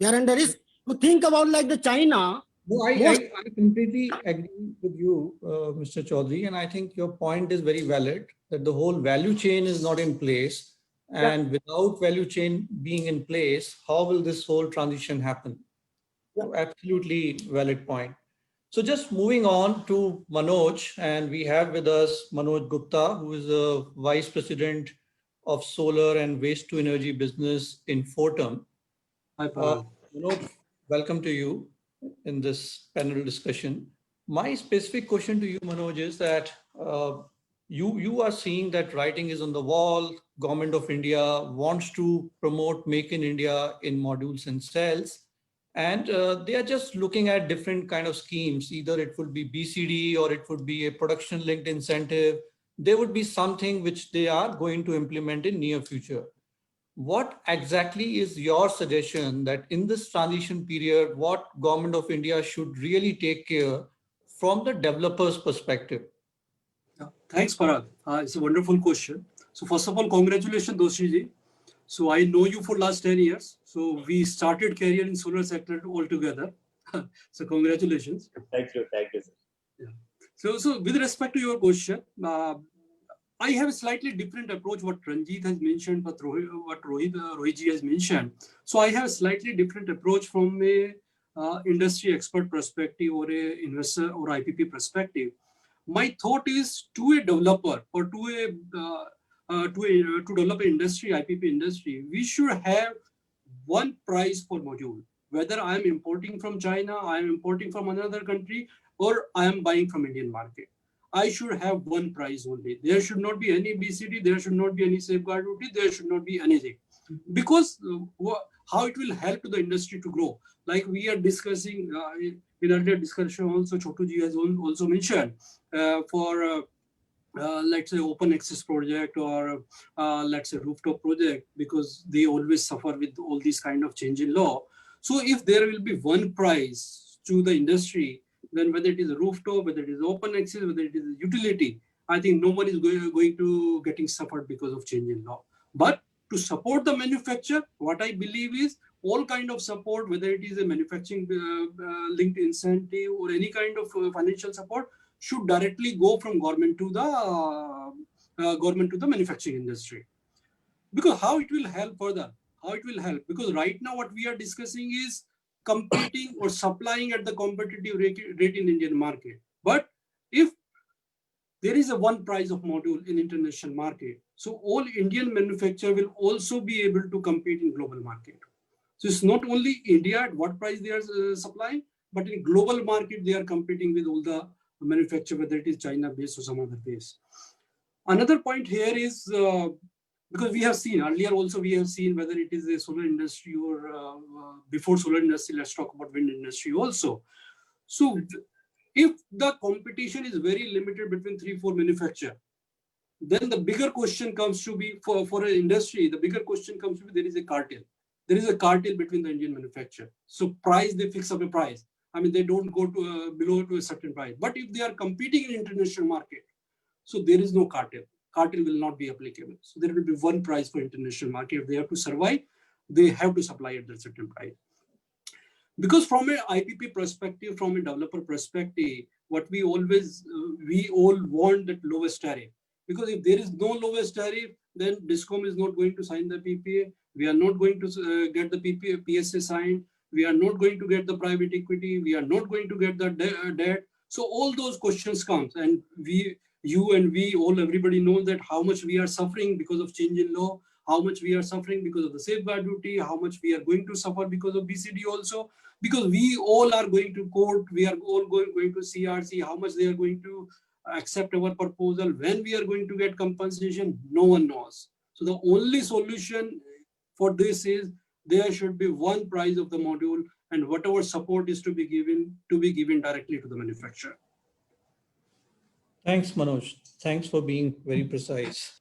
I: We are under risk. To think about like the China.
F: No, I completely agree with you, Mr. Chaudhary, and I think your point is very valid that the whole value chain is not in place, and without value chain being in place, how will this whole transition happen? Absolutely valid point. So just moving on to Manoj, and we have with us Manoj Gupta, who is a Vice President of Solar and Waste to Energy Business in Fortum.
J: Hi, Parag.
F: Manoj, welcome to you in this panel discussion. My specific question to you, Manoj, is that you are seeing that writing is on the wall. Government of India wants to promote Make in India in modules and cells. And they are just looking at different kind of schemes. Either it would be BCD or it would be a production linked incentive. There would be something which they are going to implement in near future. What exactly is your suggestion that in this transition period, what Government of India should really take care from the developer's perspective?
J: Thanks, Parag. It's a wonderful question. So first of all, congratulations, Doshi ji. So I know you for last 10 years. So we started career in solar sector altogether. So congratulations.
D: Thank you, sir.
J: Yeah. So with respect to your question, I have a slightly different approach what Ranjit has mentioned, what Rohit ji has mentioned. So I have a slightly different approach from a industry expert perspective or a investor or IPP perspective. My thought is to a developer or to develop an industry, IPP industry, we should have one price per module. Whether I am importing from China, I am importing from another country, or I am buying from Indian market. I should have one price only. There should not be any BCD, there should not be any safeguard duty, there should not be anything. Because how it will help to the industry to grow. Like we are discussing in earlier discussion also, Chotu ji has also mentioned for let's say open access project or let's say rooftop project, because they always suffer with all these kind of change in law. So if there will be one price to the industry, then whether it is a rooftop, whether it is open access, whether it is a utility, I think no one is going to getting suffered because of change in law. But to support the manufacturer, what I believe is all kind of support, whether it is a manufacturing linked incentive or any kind of financial support, should directly go from government to the manufacturing industry. because how it will help further, how it will help, because right now what we are discussing is competing or supplying at the competitive rate in Indian market. But if there is a one price of module in international market, so all Indian manufacturer will also be able to compete in global market. So it's not only India at what price they are supplying, but in global market they are competing with all the manufacturer, whether it is China based or some other base. Another point here is because we have seen earlier also, we have seen whether it is a solar industry or before solar industry, let's talk about wind industry also. So if the competition is very limited between 3-4 manufacturers, then the bigger question comes to be for an industry, the bigger question comes to be there is a cartel. There is a cartel between the Indian manufacturer. So price, they fix up a price. I mean, they don't go to below to a certain price. But if they are competing in international market, so there is no cartel. Cartel will not be applicable. So there will be one price for international market. If they have to survive, they have to supply at that certain price. Because from an IPP perspective, from a developer perspective, what we always, we all want that lowest tariff. Because if there is no lowest tariff, then DISCOM is not going to sign the PPA. We are not going to get the PPA, PSA signed. We are not going to get the private equity. We are not going to get the debt. So all those questions comes, and you and we all, everybody knows that how much we are suffering because of change in law, how much we are suffering because of the safeguard duty, how much we are going to suffer because of BCD also, because we all are going to court, we are all going to CRC, how much they are going to accept our proposal, when we are going to get compensation, no one knows. So the only solution for this is there should be one price of the module, and whatever support is to be given directly to the manufacturer.
F: Thanks, Manoj. Thanks for being very precise.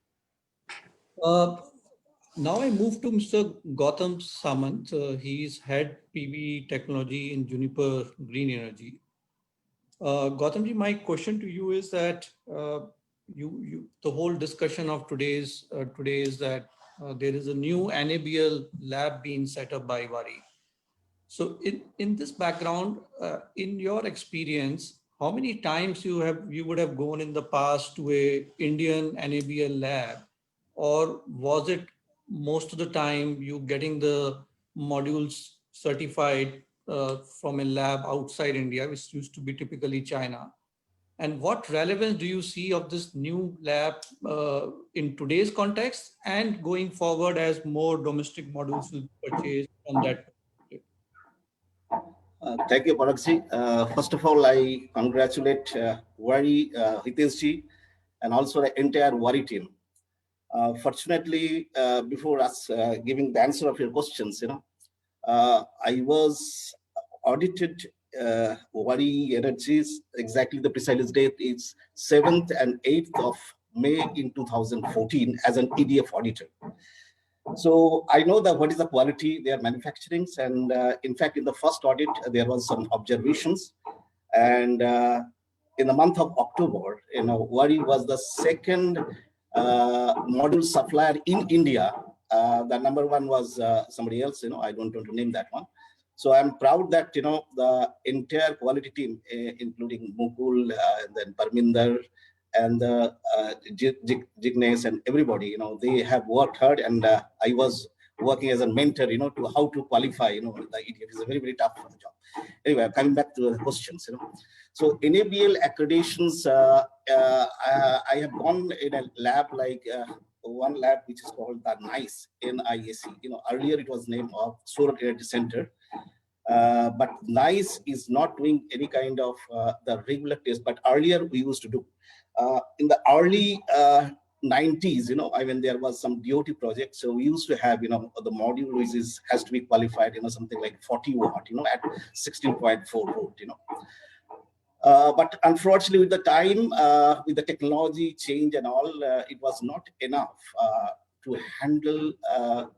F: Now I move to Mr. Gautam Samant. He's head PV technology in Juniper Green Energy. Gautamji, my question to you is that the whole discussion of today is that there is a new NABL lab being set up by Waaree. So in this background, in your experience, how many times you would have gone in the past to a Indian NABL lab, or was it most of the time you getting the modules certified from a lab outside India, which used to be typically China? And what relevance do you see of this new lab in today's context and going forward as more domestic modules will be purchased from that?
E: Thank you, Paragji. First of all, I congratulate Waaree, Hiteshji, and also the entire Waaree team. Fortunately, before us giving the answer of your questions, I was audited Waaree Energies. Exactly the precise date is 7th and 8th of May in 2014 as an EDF auditor. So I know that what is the quality they are manufacturing, and in fact, in the first audit there was some observations, and in the month of October, Waaree was the second module supplier in India. The number one was somebody else. I don't want to name that one. So I'm proud that the entire quality team, including Mukul, and then Parminder, and Jignesh and everybody, they have worked hard, and I was working as a mentor, to how to qualify, the EDF is a very, very tough job. Anyway, coming back to the questions, So NABL accreditations, I have gone in a lab like one lab which is called the NICE, NIAC. Earlier it was named of Solar Energy Center. But NICE is not doing any kind of the regular test, but earlier we used to do. In the early 90s, when there was some DOT project, so we used to have, the module which has to be qualified, something like 40 watt, at 16.4 volt, But unfortunately, with the time, with the technology change and all, it was not enough to handle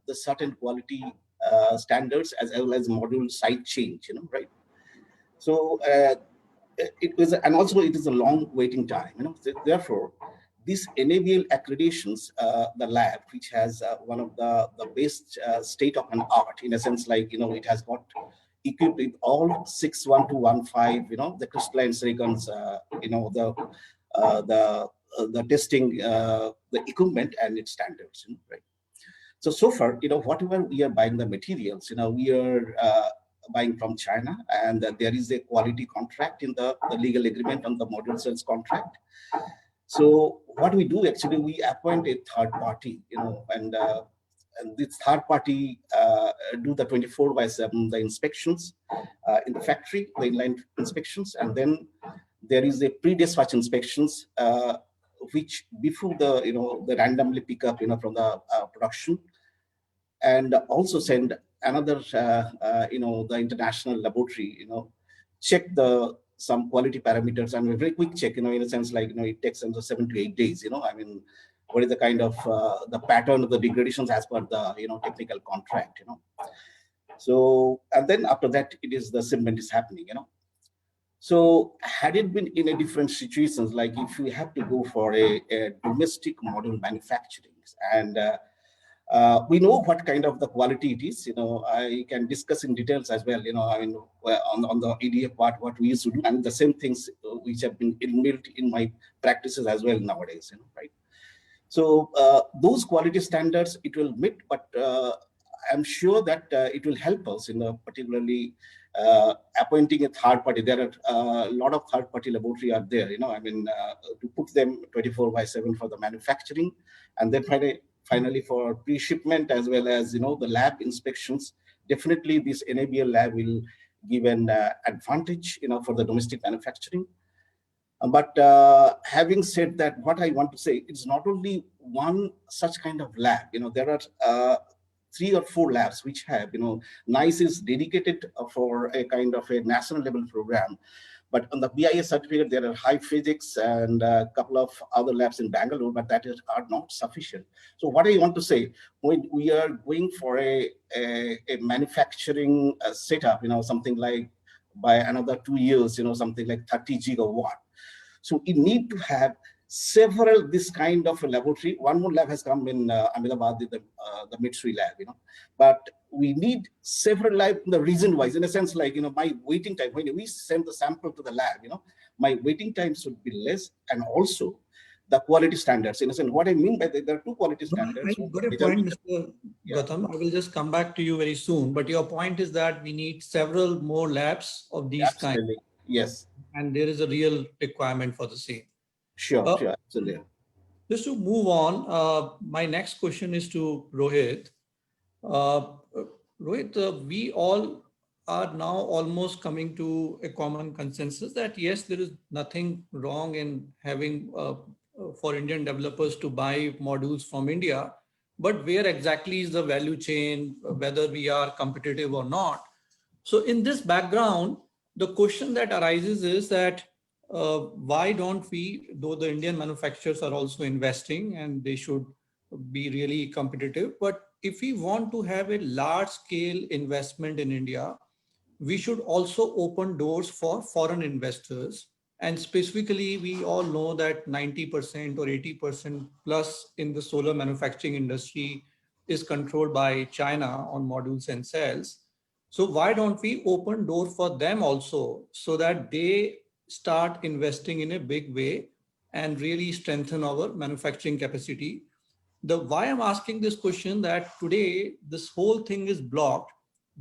E: the certain quality standards as well as module site change, right? So it was, and also it is a long waiting time, Therefore, this NABL accreditations, the lab, which has one of the best state of an art, in a sense, like, it has got equipped with all 61215, the crystalline silicons, the testing, the equipment and its standards, right? So far, whatever we are buying the materials, we are buying from China, and there is a quality contract in the legal agreement on the module sales contract. So what we do actually, we appoint a third party, and this third party do the 24/7 the inspections in the factory, the inline inspections, and then there is a pre-dispatch inspections, which before they randomly pick up from the production, and also send another the international laboratory check some quality parameters, and a very quick check in a sense like it takes them 7 to 8 days. I mean, what is the kind of the pattern of the degradations as per the technical contract. So, and then after that it is the shipment is happening. So had it been in a different situations, like if we have to go for a domestic model manufacturing, and we know what kind of the quality it is. I can discuss in details as well. I mean, on the EDA part, what we used to do, and the same things which have been inbuilt in my practices as well nowadays. Right. So those quality standards it will meet, but I'm sure that it will help us in particularly appointing a third party. There are a lot of third party laboratory are there. I mean, to put them 24/7 for the manufacturing, and then finally for pre-shipment as well as the lab inspections. Definitely this NABL lab will give an advantage for the domestic manufacturing. But having said that, what I want to say, it's not only one such kind of lab. There are 3 or 4 labs which have NICE is dedicated for a kind of a national level program. But on the BIS certificate, there are high physics and a couple of other labs in Bangalore, but that are not sufficient. So what I want to say, when we are going for a manufacturing setup, something like by another 2 years, something like 30 gigawatt. So we need to have several this kind of a laboratory. One more lab has come in Ahmedabad, the Mitsui lab, but we need several labs in the region wise, in a sense like, my waiting time, when we send the sample to the lab, my waiting time should be less, and also the quality standards. In a sense, what I mean by that, there are 2 quality standards.
F: I got a point, Mr. Gautam. I will just come back to you very soon. But your point is that we need several more labs of these kinds.
E: Yes.
F: And there is a real requirement for the same.
E: Sure, absolutely.
F: Just to move on, my next question is to Rohit. Rohit, we all are now almost coming to a common consensus that yes, there is nothing wrong in having for Indian developers to buy modules from India, but where exactly is the value chain, whether we are competitive or not. So in this background, the question that arises is that why don't we, though the Indian manufacturers are also investing and they should be really competitive, but if we want to have a large scale investment in India, we should also open doors for foreign investors. And specifically, we all know that 90% or 80% plus in the solar manufacturing industry is controlled by China on modules and cells. So why don't we open door for them also so that they start investing in a big way and really strengthen our manufacturing capacity? Why I'm asking this question, that today this whole thing is blocked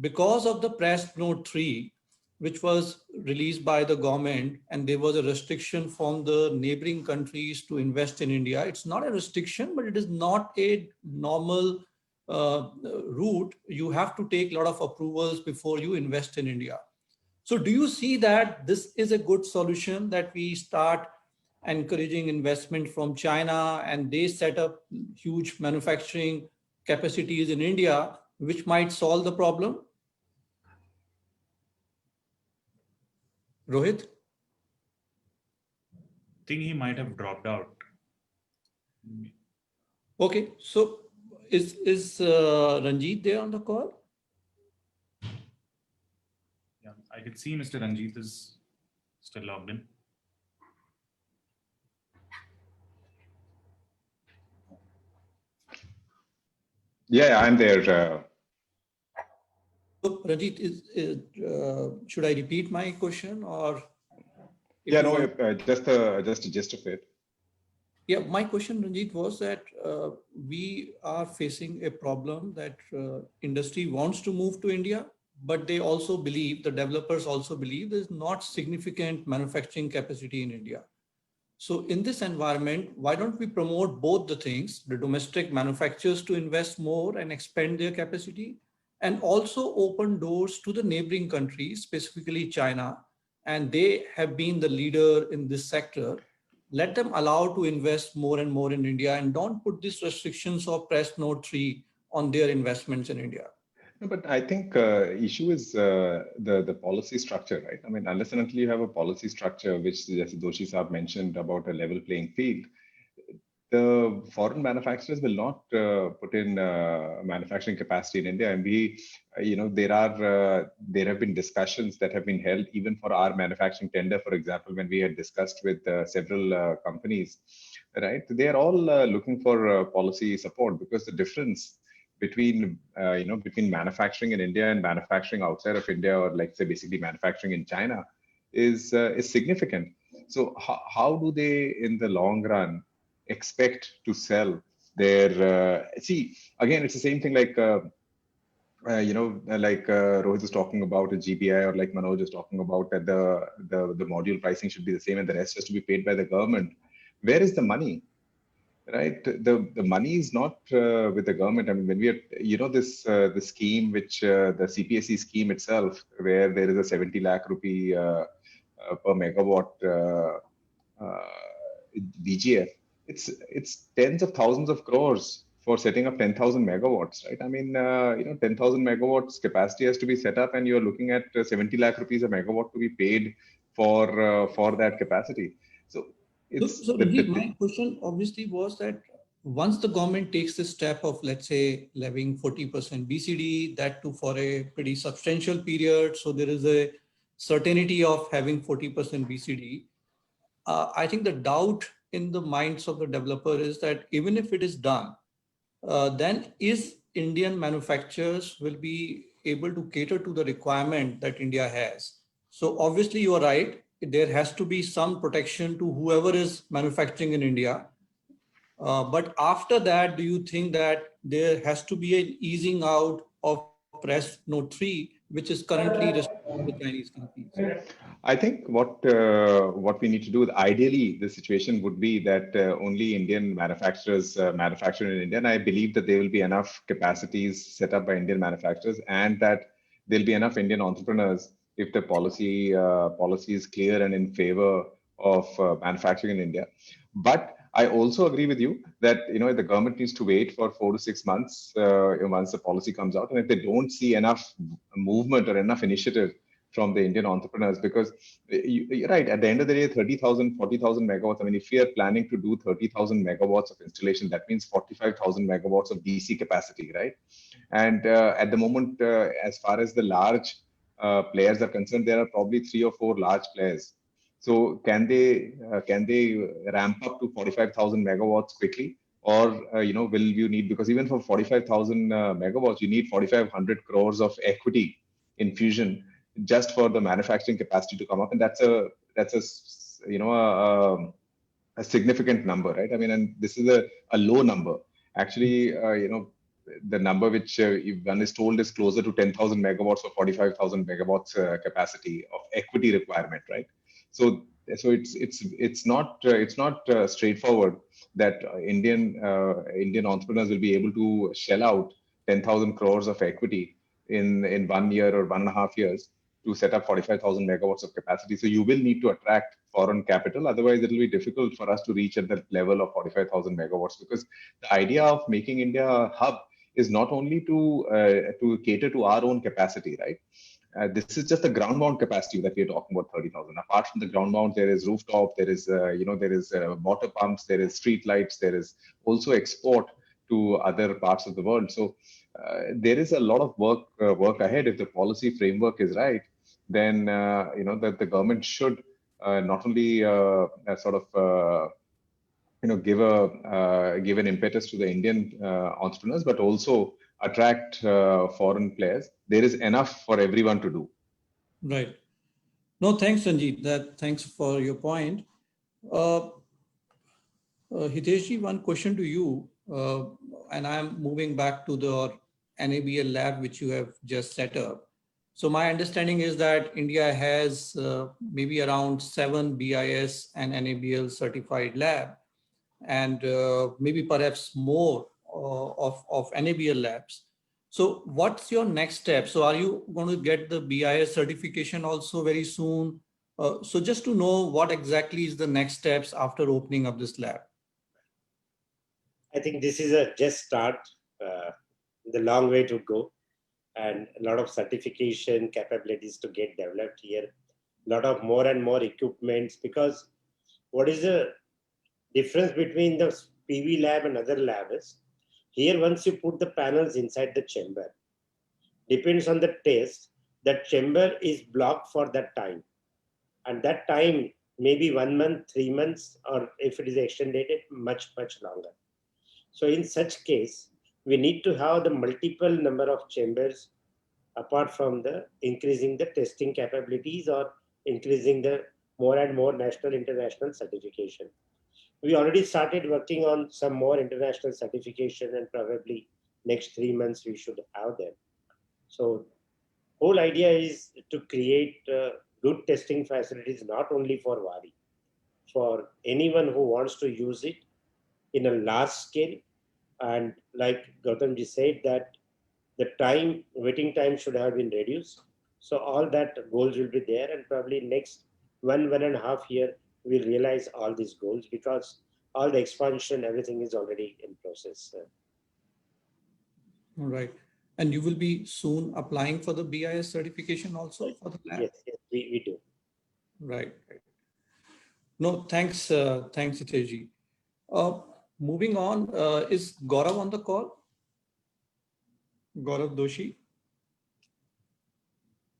F: because of the press note 3, which was released by the government, and there was a restriction from the neighboring countries to invest in India. It's not a restriction, but it is not a normal route. You have to take a lot of approvals before you invest in India. So do you see that this is a good solution, that we start encouraging investment from China and they set up huge manufacturing capacities in India, which might solve the problem? Rohit?
A: I think he might have dropped out.
F: Okay, so is Ranjit there on the call?
A: Yeah, I can see Mr. Ranjit is still logged in.
G: Yeah, I'm there.
F: So, Ranjit, should I repeat my question, or?
G: Yeah, no, just the gist of it.
F: Yeah, my question, Ranjit, was that we are facing a problem that industry wants to move to India, but they also believe, the developers also believe, there's not significant manufacturing capacity in India. So in this environment, why don't we promote both the things, the domestic manufacturers to invest more and expand their capacity, and also open doors to the neighboring countries, specifically China, and they have been the leader in this sector. Let them allow to invest more and more in India, and don't put these restrictions of press note 3 on their investments in India.
G: No, but I think issue is the policy structure, right? I mean, unless and until you have a policy structure, which Doshi Saab mentioned about a level playing field, the foreign manufacturers will not put in manufacturing capacity in India. And we, there have been discussions that have been held even for our manufacturing tender, for example, when we had discussed with several companies, right? They are all looking for policy support, because the difference between between manufacturing in India and manufacturing outside of India, or like say basically manufacturing in China, is significant. So how do they in the long run expect to sell their see, again, it's the same thing like Rohit is talking about a GPI, or like Manoj is talking about that the module pricing should be the same and the rest has to be paid by the government. Where is the money? Right, the money is not with the government. I mean, when we are, this the scheme which the CPSE scheme itself, where there is a 70 lakh rupee per megawatt VGF, it's tens of thousands of crores for setting up 10,000 megawatts, right? I mean, 10,000 megawatts capacity has to be set up, and you're looking at 70 lakh rupees a megawatt to be paid for that capacity. So.
F: My question obviously was that once the government takes the step of, let's say, levying 40% BCD, that too for a pretty substantial period, so there is a certainty of having 40% BCD, I think the doubt in the minds of the developer is that even if it is done, then is Indian manufacturers will be able to cater to the requirement that India has. So obviously you are right. There has to be some protection to whoever is manufacturing in India. But after that, do you think that there has to be an easing out of press note 3, which is currently restricting the Chinese companies?
G: I think what we need to do, ideally, the situation would be that only Indian manufacturers manufacture in India. And I believe that there will be enough capacities set up by Indian manufacturers, and that there'll be enough Indian entrepreneurs if the policy is clear and in favor of manufacturing in India. But I also agree with you that the government needs to wait for 4 to 6 months once the policy comes out, and if they don't see enough movement or enough initiative from the Indian entrepreneurs, because you're right, at the end of the day, 30,000, 40,000 megawatts. I mean, if we are planning to do 30,000 megawatts of installation, that means 45,000 megawatts of DC capacity, right? And at the moment, as far as the large players are concerned, there are probably 3 or 4 large players. So can they ramp up to 45,000 megawatts quickly, or will you need, because even for 45,000 megawatts, you need 4,500 crores of equity infusion just for the manufacturing capacity to come up, and that's a significant number, right? I mean, and this is a low number. Actually, the number which one is told is closer to 10,000 megawatts or 45,000 megawatts capacity of equity requirement, right? So it's not straightforward that Indian entrepreneurs will be able to shell out 10,000 crores of equity in 1 year or 1.5 years to set up 45,000 megawatts of capacity. So you will need to attract foreign capital. Otherwise, it will be difficult for us to reach at the level of 45,000 megawatts, because the idea of making India a hub is not only to cater to our own capacity, right? This is just the ground mount capacity that we are talking about, 30,000. Apart from the ground mount, there is rooftop, there is water pumps, there is street lights, there is also export to other parts of the world. So there is a lot of work ahead. If the policy framework is right, then that the government should not only give an impetus to the Indian entrepreneurs, but also attract foreign players. There is enough for everyone to do.
F: Right. No, thanks, Sanjeev. Thanks for your point. Hiteshji, one question to you, and I'm moving back to the NABL lab which you have just set up. So my understanding is that India has maybe around 7 BIS and NABL certified lab, and maybe perhaps more of NABL labs. So what's your next step? So are you going to get the BIS certification also very soon? So just to know what exactly is the next steps after opening up this lab.
D: I think this is a just start, the long way to go, and a lot of certification capabilities to get developed here. A lot of more and more equipments, because what is the difference between the PV lab and other labs? Here, once you put the panels inside the chamber, depends on the test, that chamber is blocked for that time. And that time may be 1 month, 3 months, or if it is extended, much, much longer. So in such case, we need to have the multiple number of chambers apart from the increasing the testing capabilities or increasing the more and more national, international certification. We already started working on some more international certification, and probably next 3 months we should have them. So whole idea is to create good testing facilities, not only for Wari, for anyone who wants to use it in a large scale. And like Gautamji said, that the waiting time should have been reduced. So all that goals will be there, and probably next 1.5 year, we'll realize all these goals, because all the expansion, everything is already in process.
F: All right. And you will be soon applying for the BIS certification also for the lab?
D: Yes, we do.
F: Right. No, thanks, thanks, Hiteshji. Moving on, is Gaurav on the call? Gaurav Doshi?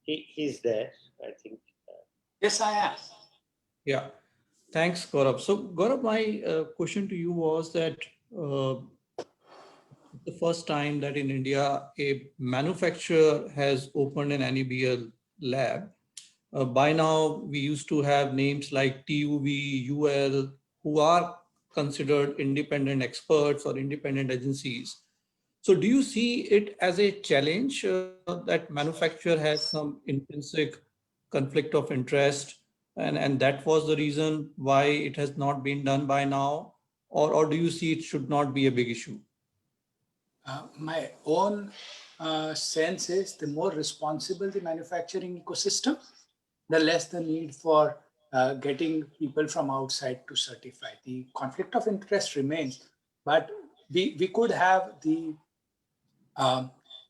D: He's there, I think.
H: Yes, I am.
F: Yeah, thanks, Gaurav. So, Gaurav, my question to you was that the first time that in India a manufacturer has opened an NABL lab. By now, we used to have names like TUV, UL, who are considered independent experts or independent agencies. So do you see it as a challenge that manufacturer has some intrinsic conflict of interest, and that was the reason why it has not been done by now? Or do you see it should not be a big issue?
H: My own sense is the more responsible the manufacturing ecosystem, the less the need for getting people from outside to certify. The conflict of interest remains, but we could have the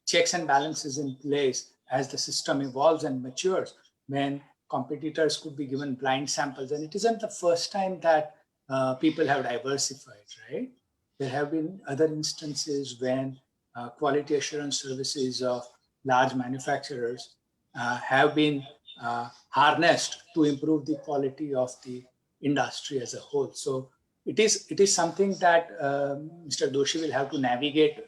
H: checks and balances in place as the system evolves and matures, when competitors could be given blind samples. And it isn't the first time that people have diversified, right? There have been other instances when quality assurance services of large manufacturers have been harnessed to improve the quality of the industry as a whole. So it is something that Mr. Doshi will have to navigate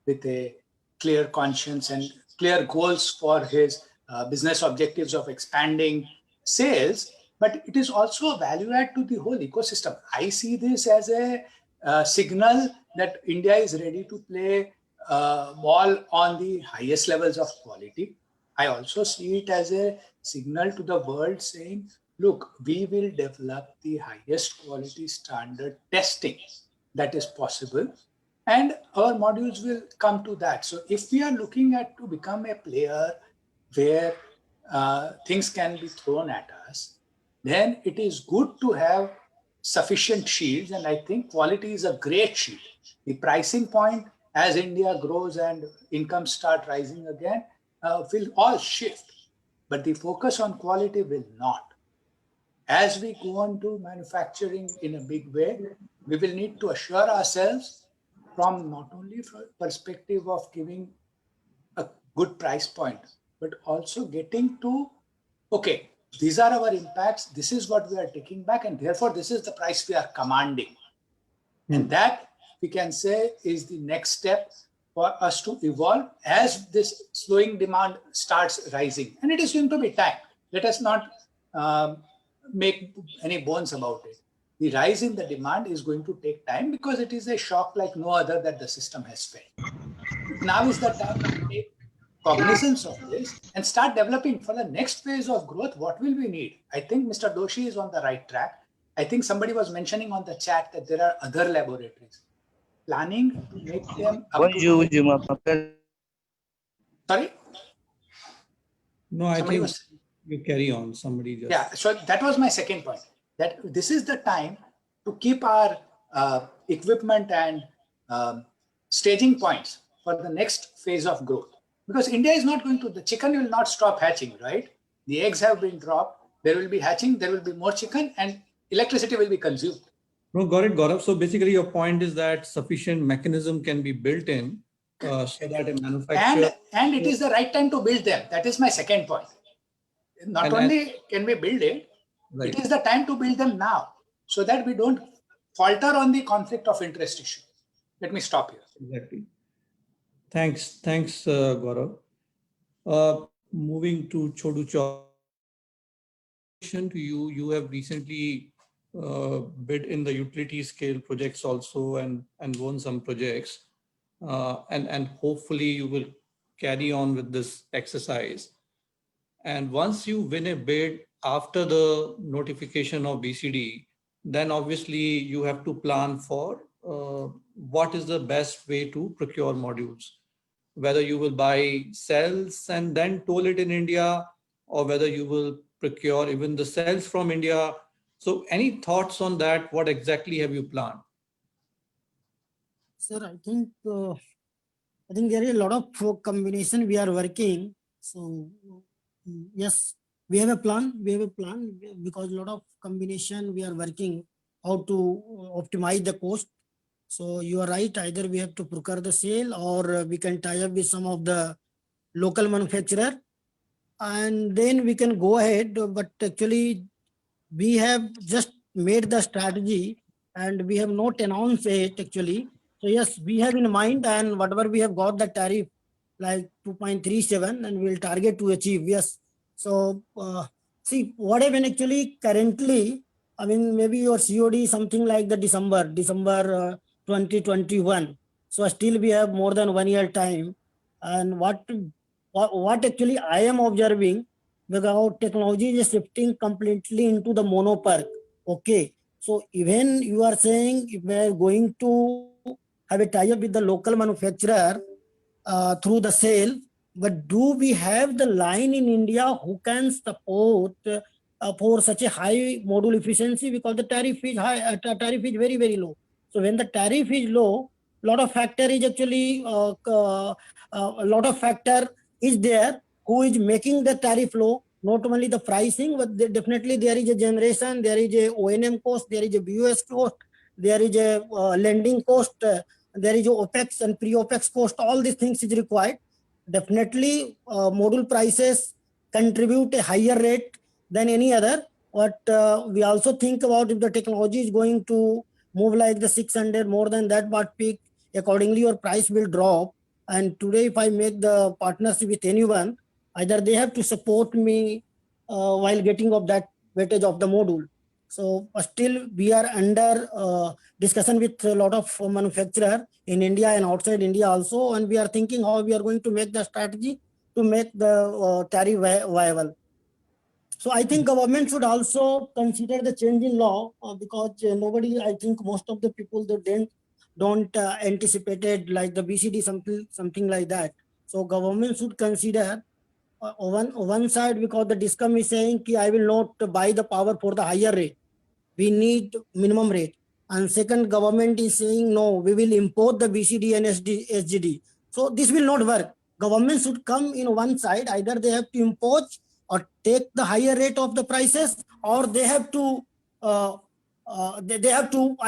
H: with a clear conscience and clear goals for his business objectives of expanding sales. But it is also a value add to the whole ecosystem. I see this as a signal that India is ready to play ball on the highest levels of quality. I also see it as a signal to the world saying, look, we will develop the highest quality standard testing that is possible, and our modules will come to that. So if we are looking at to become a player where things can be thrown at us, then it is good to have sufficient shields. And I think quality is a great shield. The pricing point, as India grows and incomes start rising again, will all shift, but the focus on quality will not. As we go on to manufacturing in a big way, we will need to assure ourselves from not only from perspective of giving a good price point, but also getting to, okay, these are our impacts, this is what we are taking back, and therefore this is the price we are commanding. And that, we can say, is the next step for us to evolve as this slowing demand starts rising. And it is going to be time. Let us not make any bones about it. the rise in the demand is going to take time because it is a shock like no other that the system has felt. Now is the time to take cognizance of this and start developing for the next phase of growth. What will we need? I think Mr. Doshi is on the right track. I think somebody was mentioning on the chat that there are other laboratories. Planning to make them up to... Sorry?
F: No, I
H: Somebody
F: think
H: was...
F: you carry on. Somebody just.
H: Yeah, so that was my second point, that this is the time to keep our equipment and staging points for the next phase of growth. Because India is not going to, the chicken will not stop hatching, right? The eggs have been dropped, there will be hatching, there will be more chicken, and electricity will be consumed.
F: No, got it, Gaurav. So basically your point is that sufficient mechanism can be built in so that a manufacturer...
H: And it is the right time to build them. That is my second point. Not only can we build it,
F: Right.
H: it is the time to build them now so that we don't falter on the conflict of interest issue. Let me stop here.
F: Exactly. Thanks, Gaurav. Moving to Chodu Chau. To you, you have recently bid in the utility scale projects also and won some projects. And hopefully you will carry on with this exercise. And once you win a bid after the notification of BCD, then obviously you have to plan for what is the best way to procure modules. Whether you will buy cells and then toll it in India, or whether you will procure even the cells from India. So any thoughts on that? What exactly have you planned?
I: Sir, I think there is a lot of combination we are working. So yes, we have a plan. Because a lot of combination we are working how to optimize the cost. So you are right. Either we have to procure the sale, or we can tie up with some of the local manufacturer, and then we can go ahead. But actually, we have just made the strategy and we have not announced it actually. So yes, we have in mind, and whatever we have got the tariff like 2.37, and we'll target to achieve. Yes. So see what happened actually currently. I mean, maybe your COD something like the December 2021. So still we have more than 1 year time. And what actually I am observing, because technology is shifting completely into the mono park. Okay. So even you are saying if we are going to have a tie-up with the local manufacturer through the sale, but do we have the line in India who can support for such a high module efficiency? Because the tariff is high, tariff is very, very low. So when the tariff is low, lot of factor is actually a lot of factor is there who is making the tariff low. Not only the pricing, but definitely there is a generation, there is a O&M cost, there is a BOS cost, there is a lending cost, there is a OPEX and pre-OPEX cost. All these things is required. Definitely module prices contribute a higher rate than any other. But we also think about if the technology is going to move like the 600, more than that watt peak, accordingly your price will drop. And today if I make the partnership with anyone, either they have to support me while getting of that weightage of the module. So still we are under discussion with a lot of manufacturer in India and outside India also, and we are thinking how we are going to make the strategy to make the tariff viable. So I think government should also consider the change in law because nobody, I think most of the people that don't anticipated like the BCD something like that. So government should consider one side, because the DISCOM is saying ki I will not buy the power for the higher rate. We need minimum rate. And second, government is saying no, we will import the BCD and SGD. So this will not work. Government should come in one side. Either they have to import or take the higher rate of the prices, or they have to I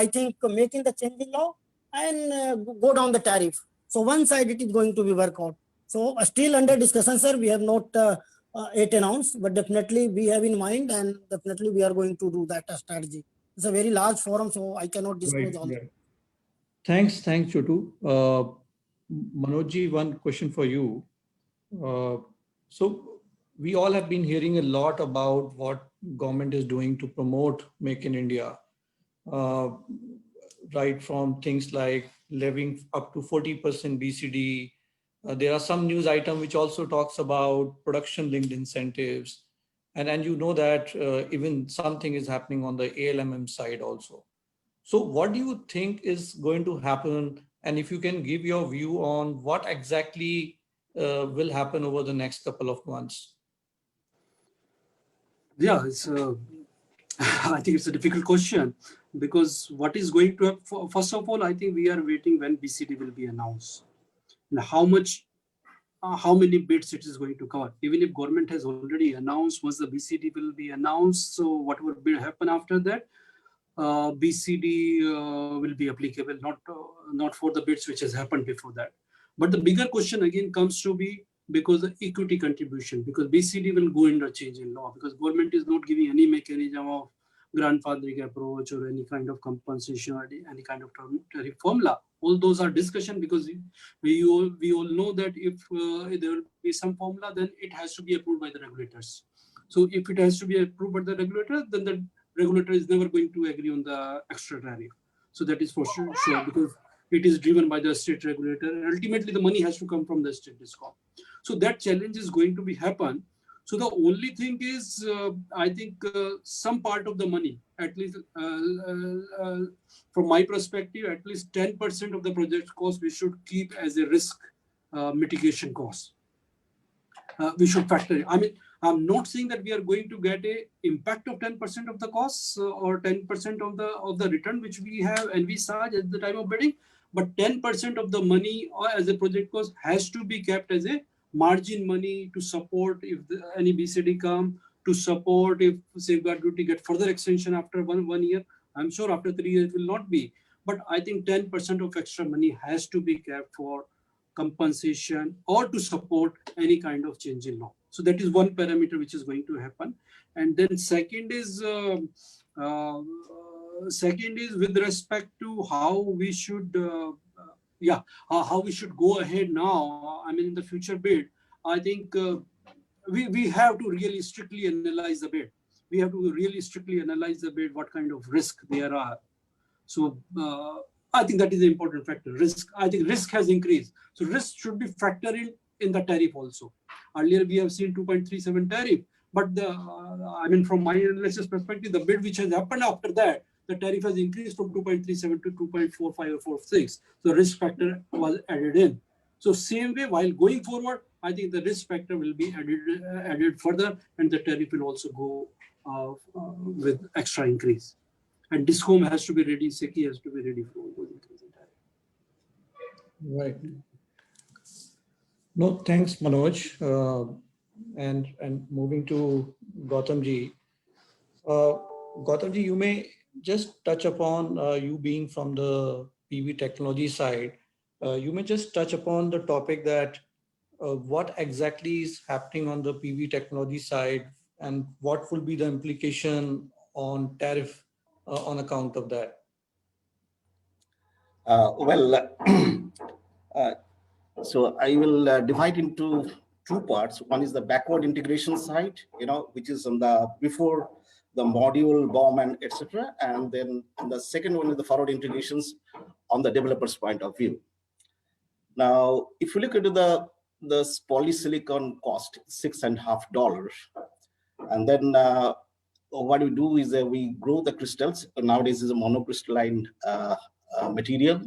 I: think making the change in law and go down the tariff. So one side it is going to be worked out. So still under discussion, sir. We have not yet announced, but definitely we have in mind, and definitely we are going to do that strategy. It's a very large forum, so I cannot disclose all.
F: Right. Thanks, Chotu. Manojji, one question for you. So we all have been hearing a lot about what government is doing to promote Make in India. right from things like levying up to 40% BCD. There are some news item which also talks about production linked incentives. And you know that even something is happening on the ALMM side also. So what do you think is going to happen? And if you can give your view on what exactly will happen over the next couple of months?
J: Yeah, it's I think it's a difficult question, because what is going to happen, first of all, I think we are waiting when BCD will be announced and how many bids it is going to cover. Even if government has already announced, once the BCD will be announced, so whatever will happen after that, BCD will be applicable, not for the bids which has happened before that. But the bigger question again comes to be because of equity contribution, because BCD will go under change in law, because government is not giving any mechanism of grandfathering approach or any kind of compensation or any kind of tariff formula. All those are discussion, because we all know that if there will be some formula, then it has to be approved by the regulators. So if it has to be approved by the regulator, then the regulator is never going to agree on the extra tariff. So that is for sure, because it is driven by the state regulator, and ultimately the money has to come from the state discom. So that challenge is going to be happen. So the only thing is, I think some part of the money, at least from my perspective, at least 10% of the project cost we should keep as a risk mitigation cost. We should factor it. I mean, I'm not saying that we are going to get a impact of 10% of the costs or 10% of the return which we have envisaged at the time of bidding, but 10% of the money as a project cost has to be kept as a margin money to support if any BCD come, to support if safeguard duty get further extension after one year. I'm sure after 3 years it will not be, but I think 10% of extra money has to be kept for compensation or to support any kind of change in law. So that is one parameter which is going to happen. And then second is with respect to how we should how we should go ahead now. I mean, in the future bid, I think we have to really strictly analyze the bid. We have to really strictly analyze the bid, what kind of risk there are. So I think that is an important factor. Risk, I think risk has increased. So risk should be factored in the tariff also. Earlier we have seen 2.37 tariff, but I mean, from my analysis perspective, the bid which has happened after that, the tariff has increased from 2.37 to 2.45 or 46. So risk factor was added in. So same way, while going forward, I think the risk factor will be added further, and the tariff will also go with extra increase. And DISCOM has to be ready, SECI has to be ready for all those increase in tariff.
F: Right. No, thanks, Manoj. And moving to Gautamji. Gautamji, you may just touch upon, you being from the PV technology side, you may just touch upon the topic that what exactly is happening on the PV technology side and what will be the implication on tariff on account of that.
E: So I will divide into two parts. One is the backward integration side, which is on the before the module, BOM, and etc. And then the second one is the forward integrations on the developer's point of view. Now, if you look into the polysilicon cost, $6.50, and then what we do is we grow the crystals. Nowadays is a monocrystalline material.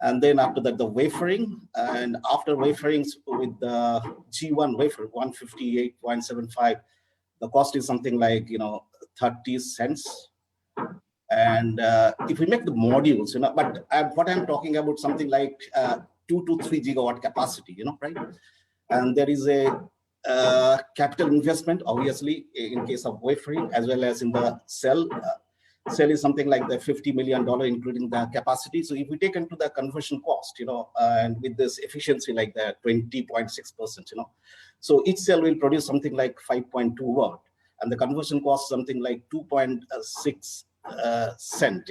E: And then after that, the wafering, and after waferings with the G1 wafer, 158.75, the cost is something like 30 cents. And if we make the modules, but what I'm talking about, something like 2 to 3 gigawatt capacity, right? And there is a capital investment, obviously, in case of wafering, as well as in the cell. Cell is something like the $50 million, including the capacity. So if we take into the conversion cost, and with this efficiency like that, 20.6%, so each cell will produce something like 5.2 watt, and the conversion cost something like 2.6 cent,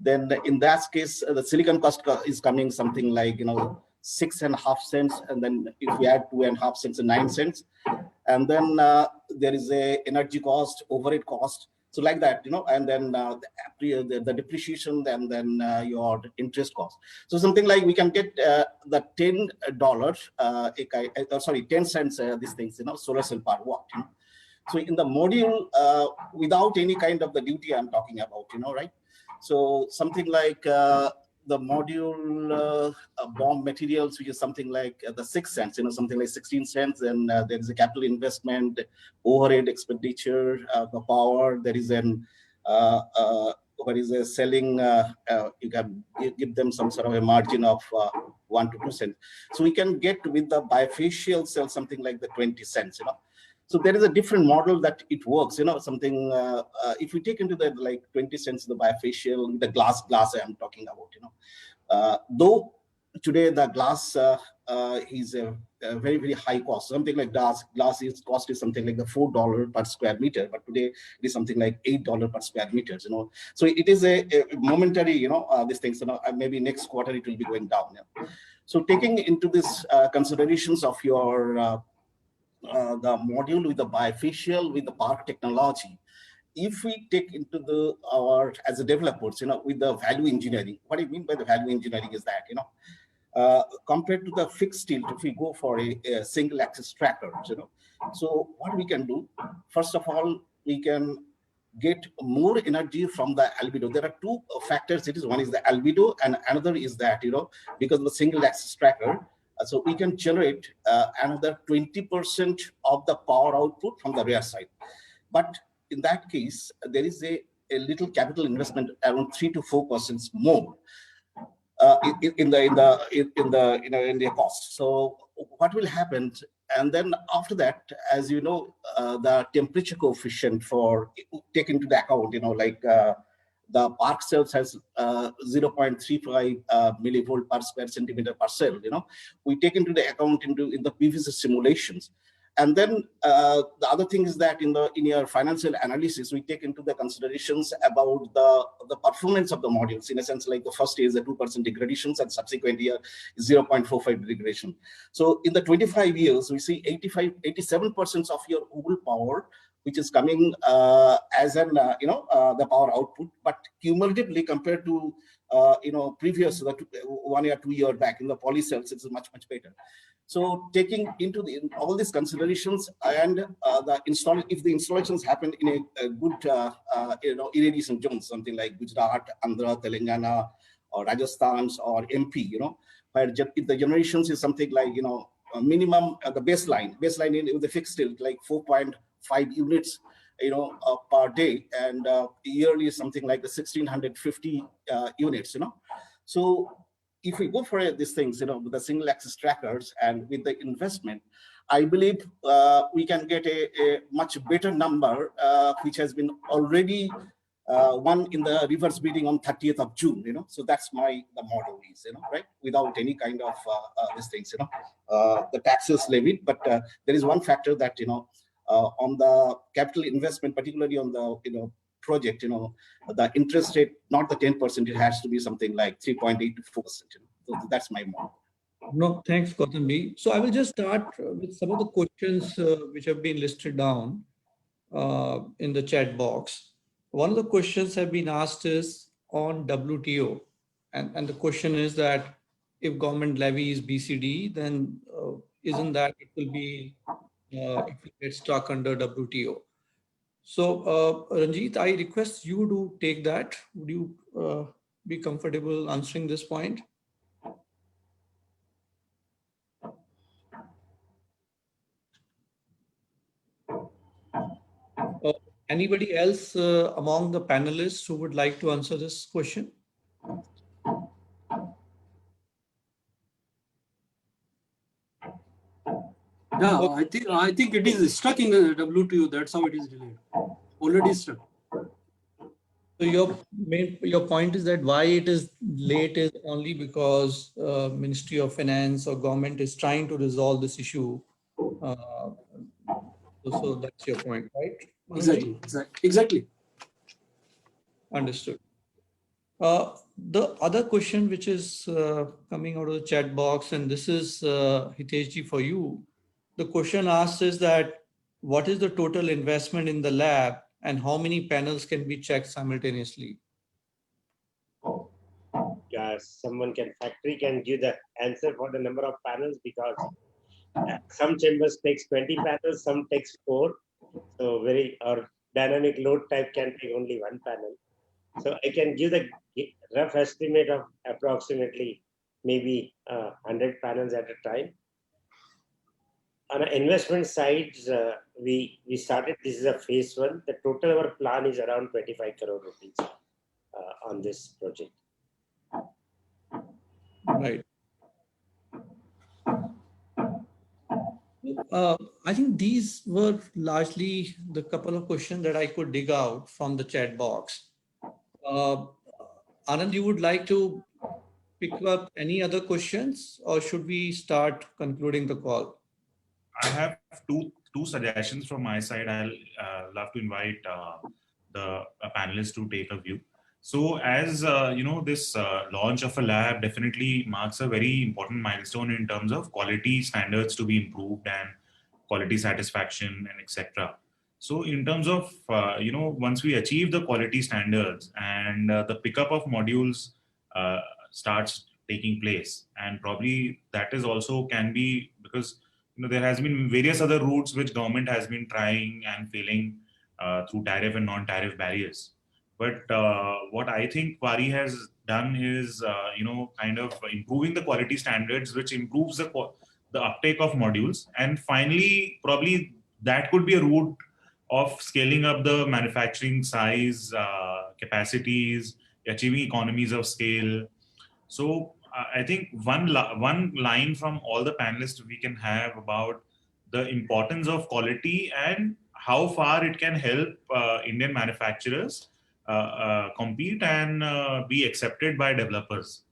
E: then in that case, the silicon cost is coming something like 6.5 cents, and then if we add 2.5 cents and 9 cents, and then there is a energy cost, overhead cost. So like that, and then the depreciation, and then your interest cost. So something like we can get the $10, 10 cents, these things, solar cell per watt. So in the module, without any kind of the duty I'm talking about, right? So something like the module BOM materials, which is something like the 6 cents, something like 16 cents. And there is a capital investment, overhead expenditure, the power. There is an what is a selling? You can give them some sort of a margin of 1 to 2 cents. So we can get with the bifacial cell something like the 20 cents. So there is a different model that it works, something, if we take into the like 20 cents, the bifacial, the glass I'm talking about, though today the glass is a very, very high cost, something like glass cost is something like the $4 per square meter, but today it is something like $8 per square meter, So it is a momentary, these things, maybe next quarter it will be going down. So taking into this considerations of your the module with the bifacial, with the PARC technology, if we take into our as a developers, with the value engineering, what I mean by the value engineering is that, compared to the fixed tilt, if we go for a single axis tracker, so what we can do, first of all, we can get more energy from the albedo. There are two factors. One is the albedo, and another is that, because of the single axis tracker, so we can generate another 20% of the power output from the rear side. But in that case, there is a little capital investment around 3 to 4% more in the cost. So what will happen? And then after that, as you know, the temperature coefficient for take into the account, like the PARC cells has 0.35 millivolt per square centimeter per cell. We take into the account in the previous simulations. And then the other thing is that in your financial analysis, we take into the considerations about the performance of the modules. In a sense, like the first year is a 2% degradations, and subsequent year is 0.45 degradation. So in the 25 years, we see 87% of your overall power, which is coming as an the power output, but cumulatively compared to previous 1 year, 2 year back in the poly cells, it's much better. So taking into all these considerations, and if the installations happen in a good irradiation zones, something like Gujarat, Andhra, Telangana, or Rajasthan, or MP, where if the generations is something like minimum the baseline in the fixed tilt like 4.5 units per day, and yearly is something like the 1650 units. So if we go for these things, with the single axis trackers and with the investment, I believe we can get a much better number, which has been already won in the reverse bidding on 30th of June. So that's the model is, right, without any kind of these things, the taxes levied. But there is one factor that on the capital investment, particularly on the project, the interest rate, not the 10%, it has to be something like 3.8 to 4%. So that's my model.
F: No, thanks, Gautam. So I will just start with some of the questions which have been listed down in the chat box. One of the questions have been asked is on WTO. And the question is that if government levies BCD, then isn't that it will be, it will get stuck under WTO. So Ranjit, I request you to take that. Would you be comfortable answering this point? Anybody else among the panelists who would like to answer this question?
J: Yeah, I think it is stuck in the WTO. That's how it is delayed. Already stuck.
F: So your point is that why it is late is only because Ministry of Finance or government is trying to resolve this issue. So that's your point, right?
J: Exactly.
F: Understood. The other question which is coming out of the chat box, and this is Hiteshji for you. The question asked is that what is the total investment in the lab and how many panels can be checked simultaneously?
D: Someone factory can give the answer for the number of panels, because some chambers takes 20 panels, some takes 4. So or dynamic load type can take only 1 panel. So I can give the rough estimate of approximately maybe 100 panels at a time. On an investment side, we started, this is a phase 1. The total our plan is around 25 crore rupees on this project.
F: Right. I think these were largely the couple of questions that I could dig out from the chat box. Anand, you would like to pick up any other questions, or should we start concluding the call?
A: I have two suggestions from my side. I'll love to invite the panelists to take a view. So as this launch of a lab definitely marks a very important milestone in terms of quality standards to be improved and quality satisfaction and etc. So in terms of, once we achieve the quality standards and the pickup of modules starts taking place, and probably that is also can be because there has been various other routes which government has been trying and failing through tariff and non-tariff barriers. But what I think Waaree has done is, kind of improving the quality standards, which improves the uptake of modules. And finally, probably that could be a route of scaling up the manufacturing size, capacities, achieving economies of scale. So I think one line from all the panelists we can have about the importance of quality and how far it can help Indian manufacturers compete and be accepted by developers.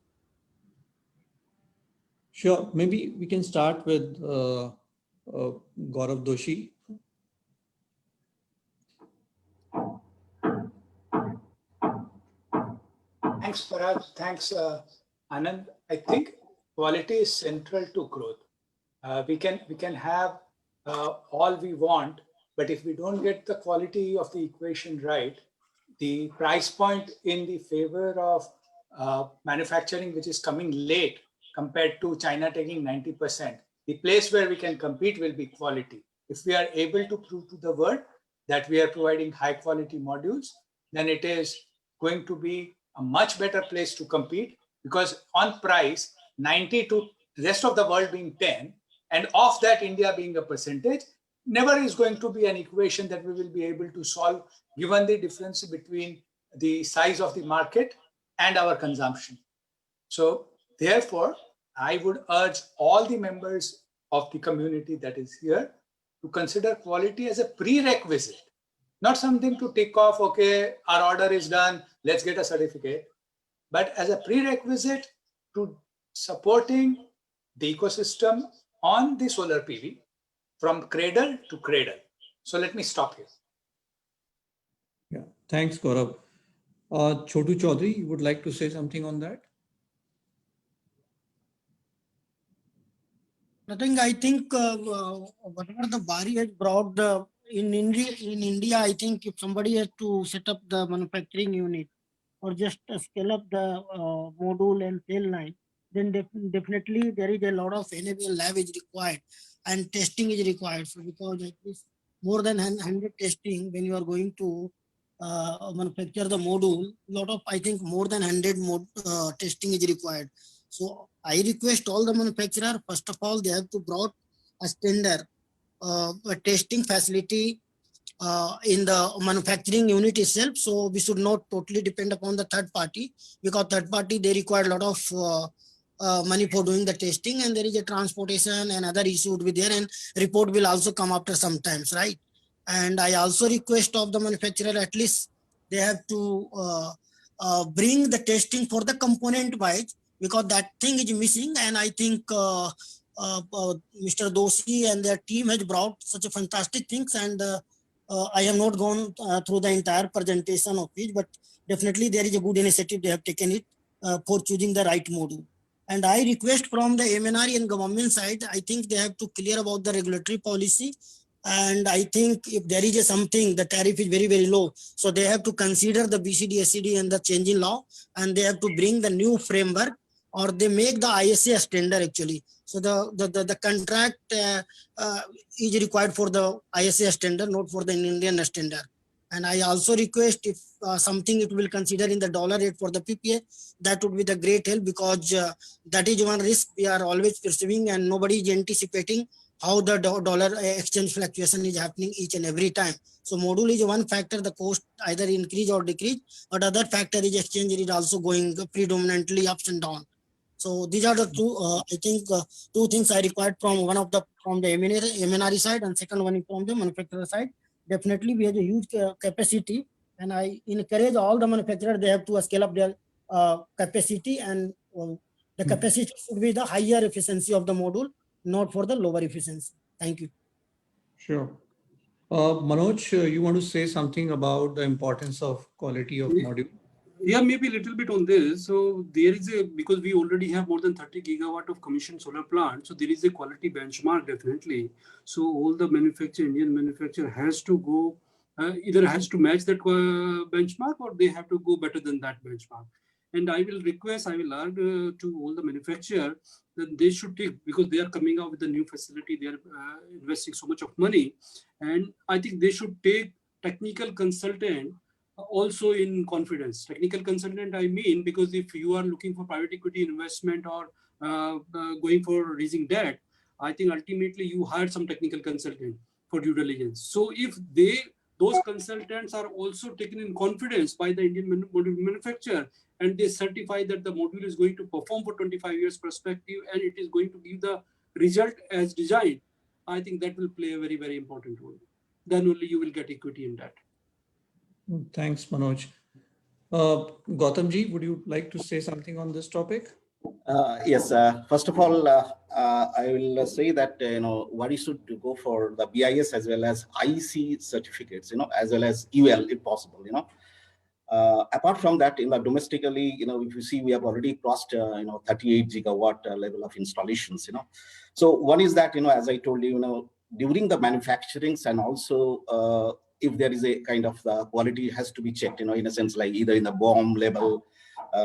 F: Sure. Maybe we can start with Gaurav Doshi.
H: Thanks, Parag. Thanks, Anand. I think quality is central to growth. We can have all we want, but if we don't get the quality of the equation right, the price point in the favor of manufacturing, which is coming late compared to China taking 90%, the place where we can compete will be quality. If we are able to prove to the world that we are providing high quality modules, then it is going to be a much better place to compete, because on price, 90 to the rest of the world being 10, and of that India being a percentage, never is going to be an equation that we will be able to solve given the difference between the size of the market and our consumption. So therefore, I would urge all the members of the community that is here to consider quality as a prerequisite, not something to tick off, okay, our order is done, let's get a certificate, but as a prerequisite to supporting the ecosystem on the solar PV from cradle to cradle. So let me stop here.
F: Yeah, thanks, Gaurav. Chotu Chaudhary, you would like to say something on that?
I: Nothing. I think whatever the Waaree has brought in India, I think if somebody has to set up the manufacturing unit or just scale up the module and cell line, then definitely there is a lot of NABL lab is required and testing is required. So because at least more than 100 testing when you are going to manufacture the module, lot of, I think more than 100 testing is required. So I request all the manufacturer, first of all, they have to brought a standard a testing facility in the manufacturing unit itself. So we should not totally depend upon the third party, because third party, they require a lot of money for doing the testing, and there is a transportation and other issue would be there, and report will also come after sometimes, right? And I also request of the manufacturer, at least they have to bring the testing for the component wise, because that thing is missing. And I think Mr. Doshi and their team has brought such a fantastic things, and I have not gone through the entire presentation of it, but definitely there is a good initiative they have taken it for choosing the right module. And I request from the MNRE and government side, I think they have to clear about the regulatory policy And I think if there is a something, the tariff is very, very low. So they have to consider the BCD, SCD and the change in law, and they have to bring the new framework, or they make the ISA standard actually. So the contract is required for the ISA standard, not for the Indian standard. And I also request if something it will consider in the dollar rate for the PPA, that would be the great help, because that is one risk we are always perceiving and nobody is anticipating how the dollar exchange fluctuation is happening each and every time. So module is one factor, the cost either increase or decrease, but other factor is exchange rate also going predominantly ups and down. So these are the two, I think two things I required from from the MNRE side, and second one is from the manufacturer side. Definitely we have a huge capacity, and I encourage all the manufacturers, they have to scale up their capacity, and the capacity should be the higher efficiency of the module, not for the lower efficiency. Thank you.
F: Sure. Manoj, you want to say something about the importance of quality of module?
J: Yeah, maybe a little bit on this. So there is because we already have more than 30 gigawatt of commissioned solar plant. So there is a quality benchmark definitely. So all the Indian manufacturer has to go, either has to match that benchmark, or they have to go better than that benchmark. And I will urge to all the manufacturer that they should take, because they are coming out with a new facility, they are investing so much of money. And I think they should take technical consultant also in confidence. Technical consultant, I mean, because if you are looking for private equity investment or going for raising debt, I think ultimately you hire some technical consultant for due diligence. So if those consultants are also taken in confidence by the Indian module manufacturer, and they certify that the module is going to perform for 25 years perspective and it is going to give the result as designed, I think that will play a very, very important role. Then only you will get equity in that.
F: Thanks, Manoj. Gautamji, would you like to say something on this topic?
E: Yes. First of all, I will say that Waaree should go for the BIS as well as IC certificates, as well as UL if possible. Apart from that, domestically, if you see, we have already crossed 38 gigawatt level of installations. So one is that as I told you, during the manufacturings, and also if there is a kind of the quality has to be checked, in a sense, like either in the BOM level,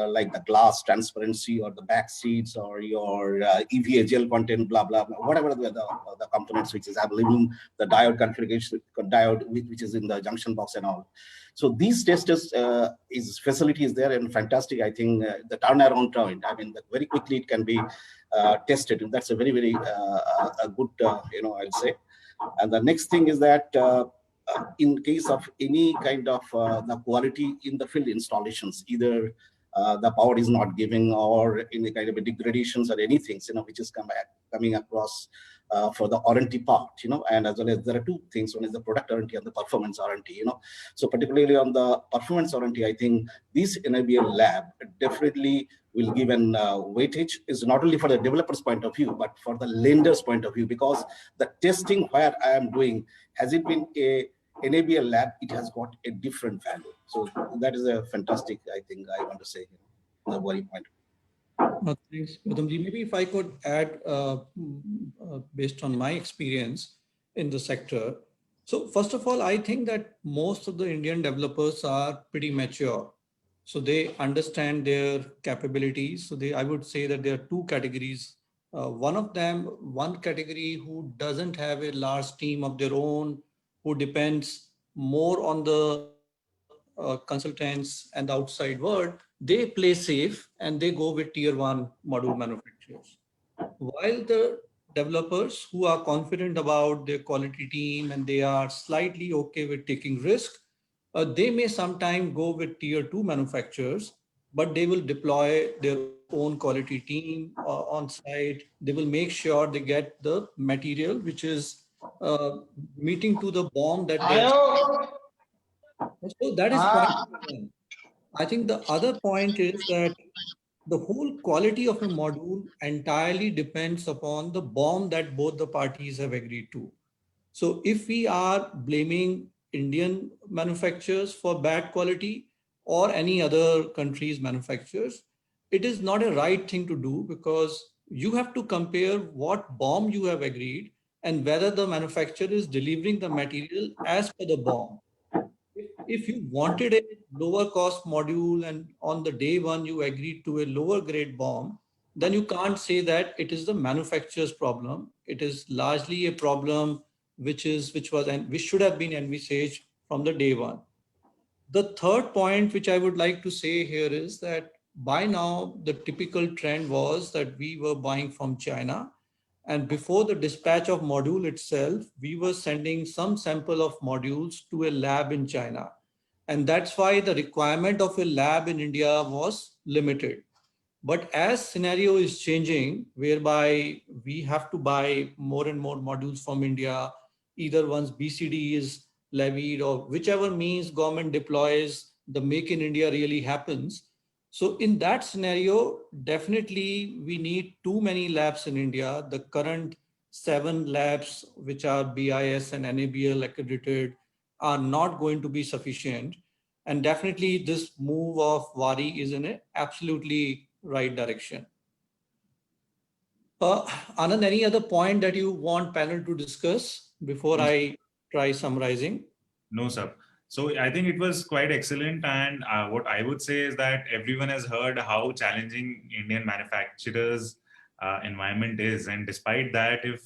E: like the glass transparency or the back seats or your EVA gel content, blah, blah, blah, whatever the components which is available, the diode configuration, which is in the junction box and all. So these testers facility is there and fantastic. I think the turnaround time, very quickly it can be tested. And that's a very, very good, I'd say. And the next thing is that in case of any kind of the quality in the field installations, either the power is not giving or any kind of a degradations or anything, which is coming across for the warranty part, and as well as there are two things. One is the product warranty and the performance warranty, So particularly on the performance warranty, I think this NABL lab definitely will give an weightage, is not only for the developer's point of view, but for the lender's point of view, because the testing where I am doing, has it been a NABL lab, it has got a different value. So that is a fantastic, I think I want to say, the Waaree point.
F: Thanks, Gautamji. Maybe if I could add, based on my experience in the sector. So first of all, I think that most of the Indian developers are pretty mature. So they understand their capabilities. So I would say that there are two categories. One category who doesn't have a large team of their own, who depends more on the consultants and the outside world, they play safe and they go with tier 1 module manufacturers. While the developers who are confident about their quality team and they are slightly okay with taking risk, they may sometime go with tier 2 manufacturers, but they will deploy their own quality team on site. They will make sure they get the material which is meeting to the BOM that they are. So that is point one. I think the other point is that the whole quality of a module entirely depends upon the BOM that both the parties have agreed to. So if we are blaming Indian manufacturers for bad quality or any other country's manufacturers, it is not a right thing to do, because you have to compare what BOM you have agreed and whether the manufacturer is delivering the material as per the BOM. If you wanted a lower cost module and on the day one you agreed to a lower grade BOM, then you can't say that it is the manufacturer's problem. It is largely a problem which should have been envisaged from the day one. The third point which I would like to say here is that by now the typical trend was that we were buying from China, and before the dispatch of module itself, we were sending some sample of modules to a lab in China. And that's why the requirement of a lab in India was limited. But as scenario is changing, whereby we have to buy more and more modules from India, either once BCD is levied or whichever means government deploys, the Make in India really happens. So in that scenario, definitely we need too many labs in India. The current 7 labs, which are BIS and NABL accredited, are not going to be sufficient. And definitely this move of Waaree is in an absolutely right direction. Anand, any other point that you want panel to discuss before I try summarizing?
A: No, sir. So I think it was quite excellent. And what I would say is that everyone has heard how challenging Indian manufacturers environment is. And despite that, if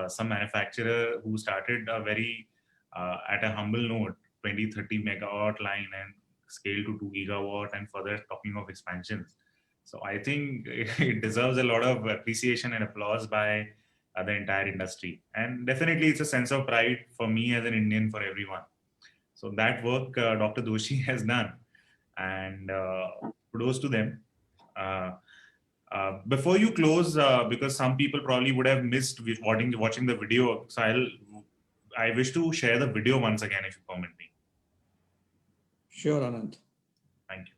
A: some manufacturer who started a very at a humble note, 20, 30 megawatt line and scale to 2 gigawatt and further talking of expansions. So I think it deserves a lot of appreciation and applause by the entire industry. And definitely it's a sense of pride for me as an Indian, for everyone. So that work Dr. Doshi has done, and kudos to them. Before you close, because some people probably would have missed watching the video, so I wish to share the video once again, if you permit me.
F: Sure, Anand.
A: Thank you.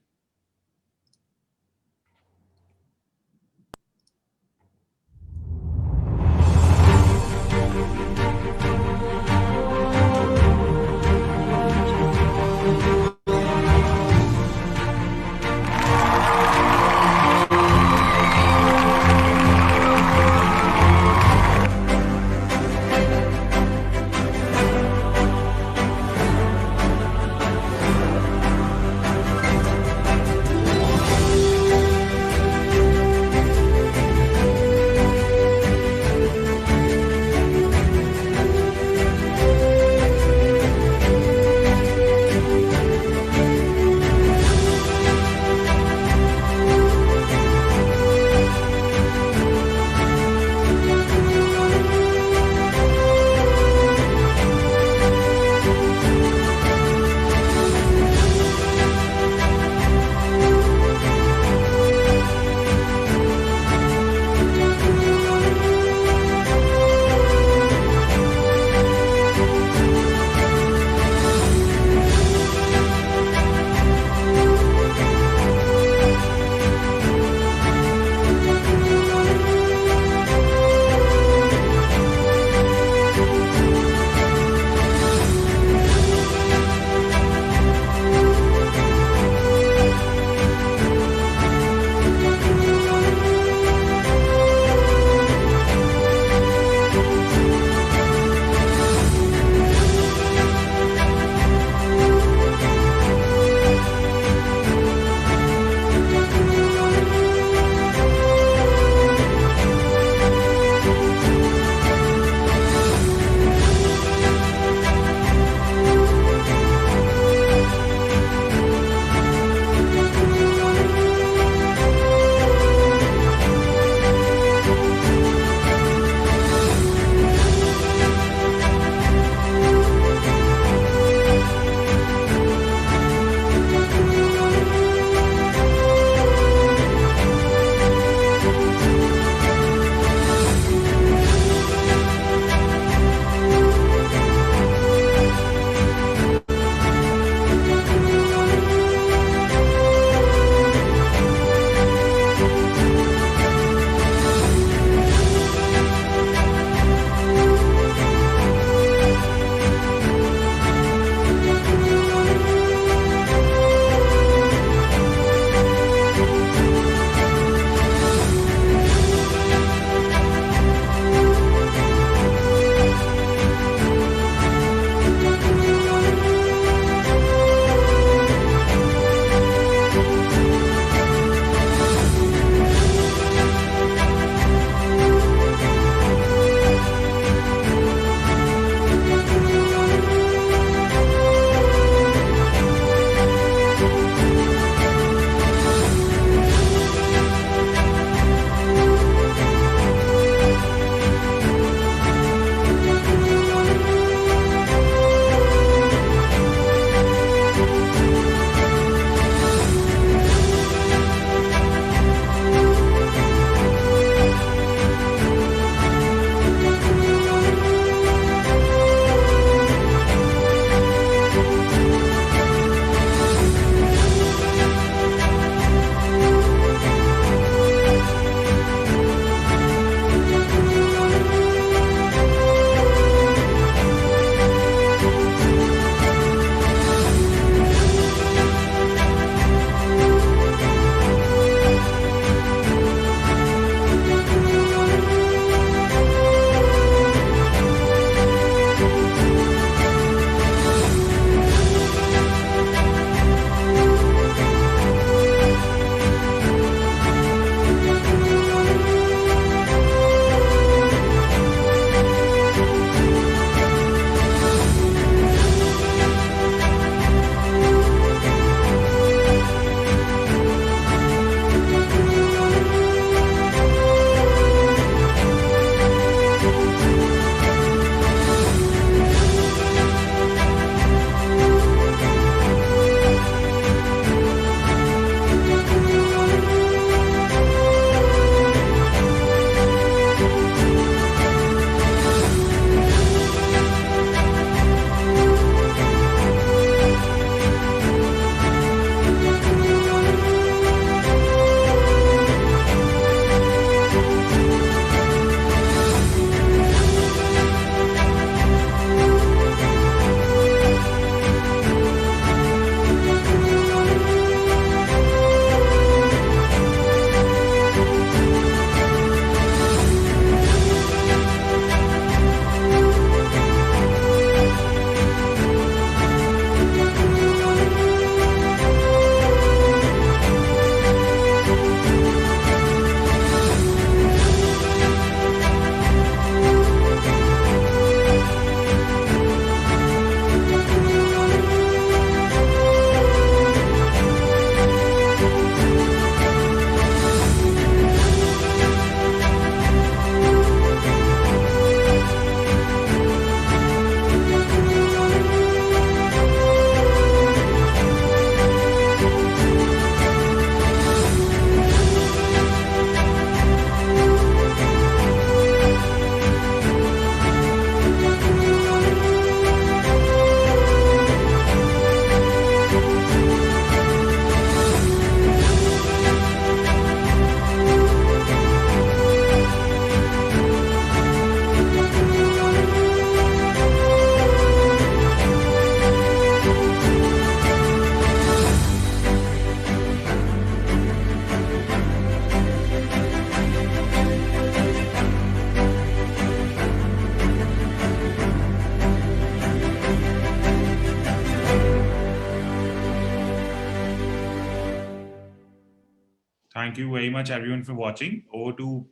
A: Thank you very much, everyone, for watching. Over to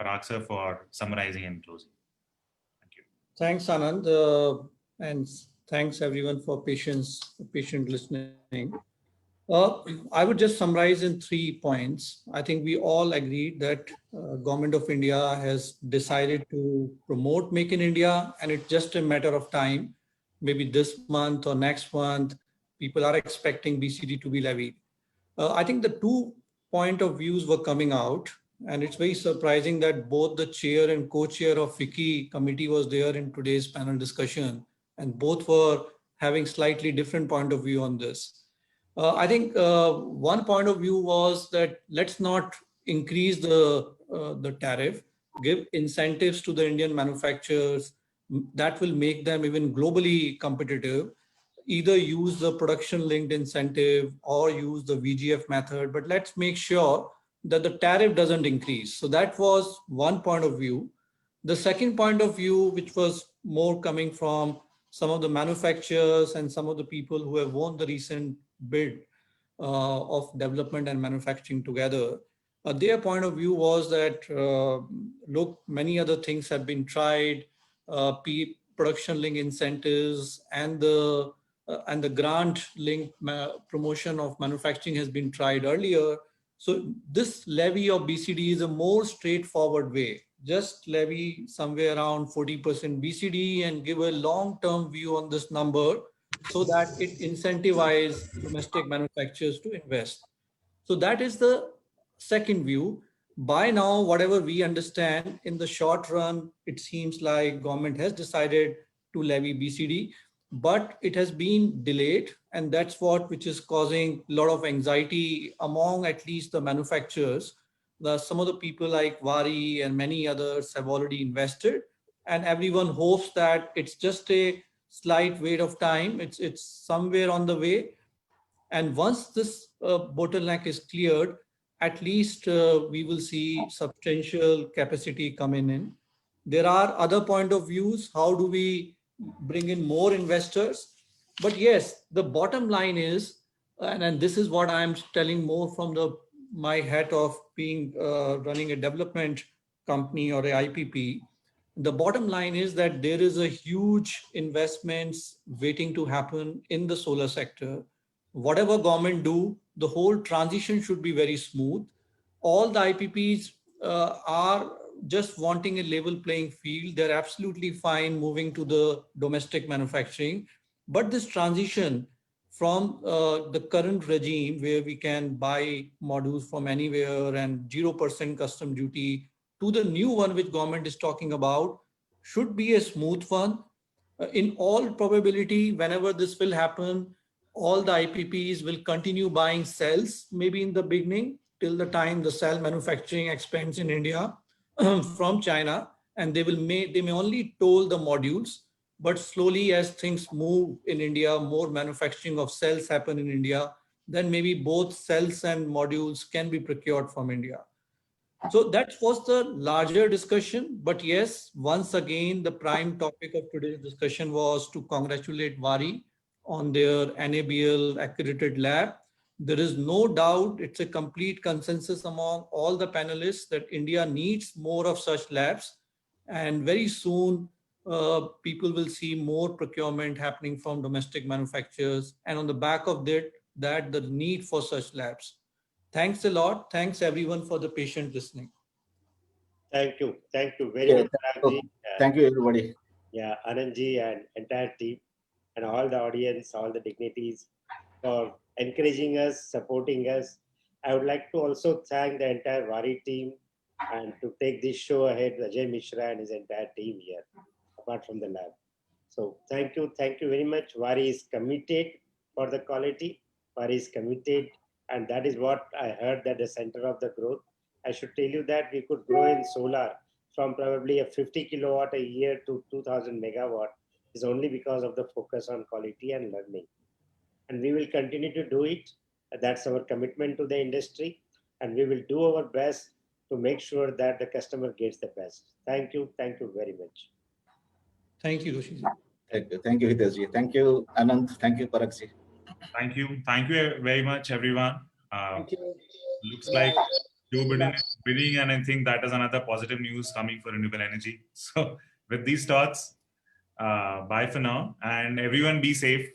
A: Parag sir for summarizing and closing. Thank you.
F: Thanks, Anand, and thanks everyone for patient listening. I would just summarize in 3 points. I think we all agreed that Government of India has decided to promote Make in India, and it's just a matter of time. Maybe this month or next month, people are expecting BCD to be levied. I think the 2 point of views were coming out, and it's very surprising that both the chair and co-chair of FICCI committee was there in today's panel discussion, and both were having slightly different point of view on this. I think one point of view was that let's not increase the tariff, give incentives to the Indian manufacturers that will make them even globally competitive. Either use the production linked incentive or use the VGF method, but let's make sure that the tariff doesn't increase. So that was one point of view. The second point of view, which was more coming from some of the manufacturers and some of the people who have won the recent bid of development and manufacturing together, their point of view was that, look, many other things have been tried, production link incentives and the grant link promotion of manufacturing has been tried earlier. So this levy of BCD is a more straightforward way. Just levy somewhere around 40% BCD and give a long-term view on this number so that it incentivizes domestic manufacturers to invest. So that is the second view. By now, whatever we understand, in the short run, it seems like government has decided to levy BCD, but it has been delayed, and that's which is causing a lot of anxiety among at least the manufacturers. Some of the people like Wari and many others have already invested, and everyone hopes that it's just a slight wait of time. It's somewhere on the way. And once this bottleneck is cleared, at least we will see substantial capacity coming in. There are other point of views. How do we bring in more investors? But yes, the bottom line is, and this is what I'm telling more from my hat of being running a development company or a IPP. The bottom line is that there is a huge investments waiting to happen in the solar sector. Whatever government do, the whole transition should be very smooth. All the IPPs are just wanting a level playing field. They're absolutely fine moving to the domestic manufacturing. But this transition from the current regime where we can buy modules from anywhere and 0% custom duty to the new one which government is talking about should be a smooth one. In all probability, whenever this will happen, all the IPPs will continue buying cells, maybe in the beginning, till the time the cell manufacturing expands in India from China, and they may only toll the modules, but slowly as things move in India, more manufacturing of cells happen in India, then maybe both cells and modules can be procured from India. So that was the larger discussion. But yes, once again, the prime topic of today's discussion was to congratulate Wari on their NABL accredited lab. There is no doubt, it's a complete consensus among all the panelists that India needs more of such labs. And very soon, people will see more procurement happening from domestic manufacturers. And on the back of that the need for such labs. Thanks a lot. Thanks everyone for the patient listening.
D: Thank you very much, Paragji.
E: Thank you, everybody.
D: Yeah, Anandji and entire team and all the audience, all the dignitaries for encouraging us, supporting us. I would like to also thank the entire Wari team and to take this show ahead, Ajay Mishra and his entire team here, apart from the lab. So thank you very much. Wari is committed for the quality. Wari is committed, and that is what I heard, that the center of the growth. I should tell you that we could grow in solar from probably a 50 kilowatt a year to 2000 megawatt is only because of the focus on quality and learning. And we will continue to do it. That's our commitment to the industry. And we will do our best to make sure that the customer gets the best. Thank you very much.
F: Thank you, Doshi.
E: Thank you, Hiteshji. Thank you, Anand. Thank you, Paragji.
A: Thank you very much, everyone.
H: Thank you.
A: Looks like Joe Biden is winning, and I think that is another positive news coming for renewable energy. So with these thoughts, bye for now, and everyone be safe.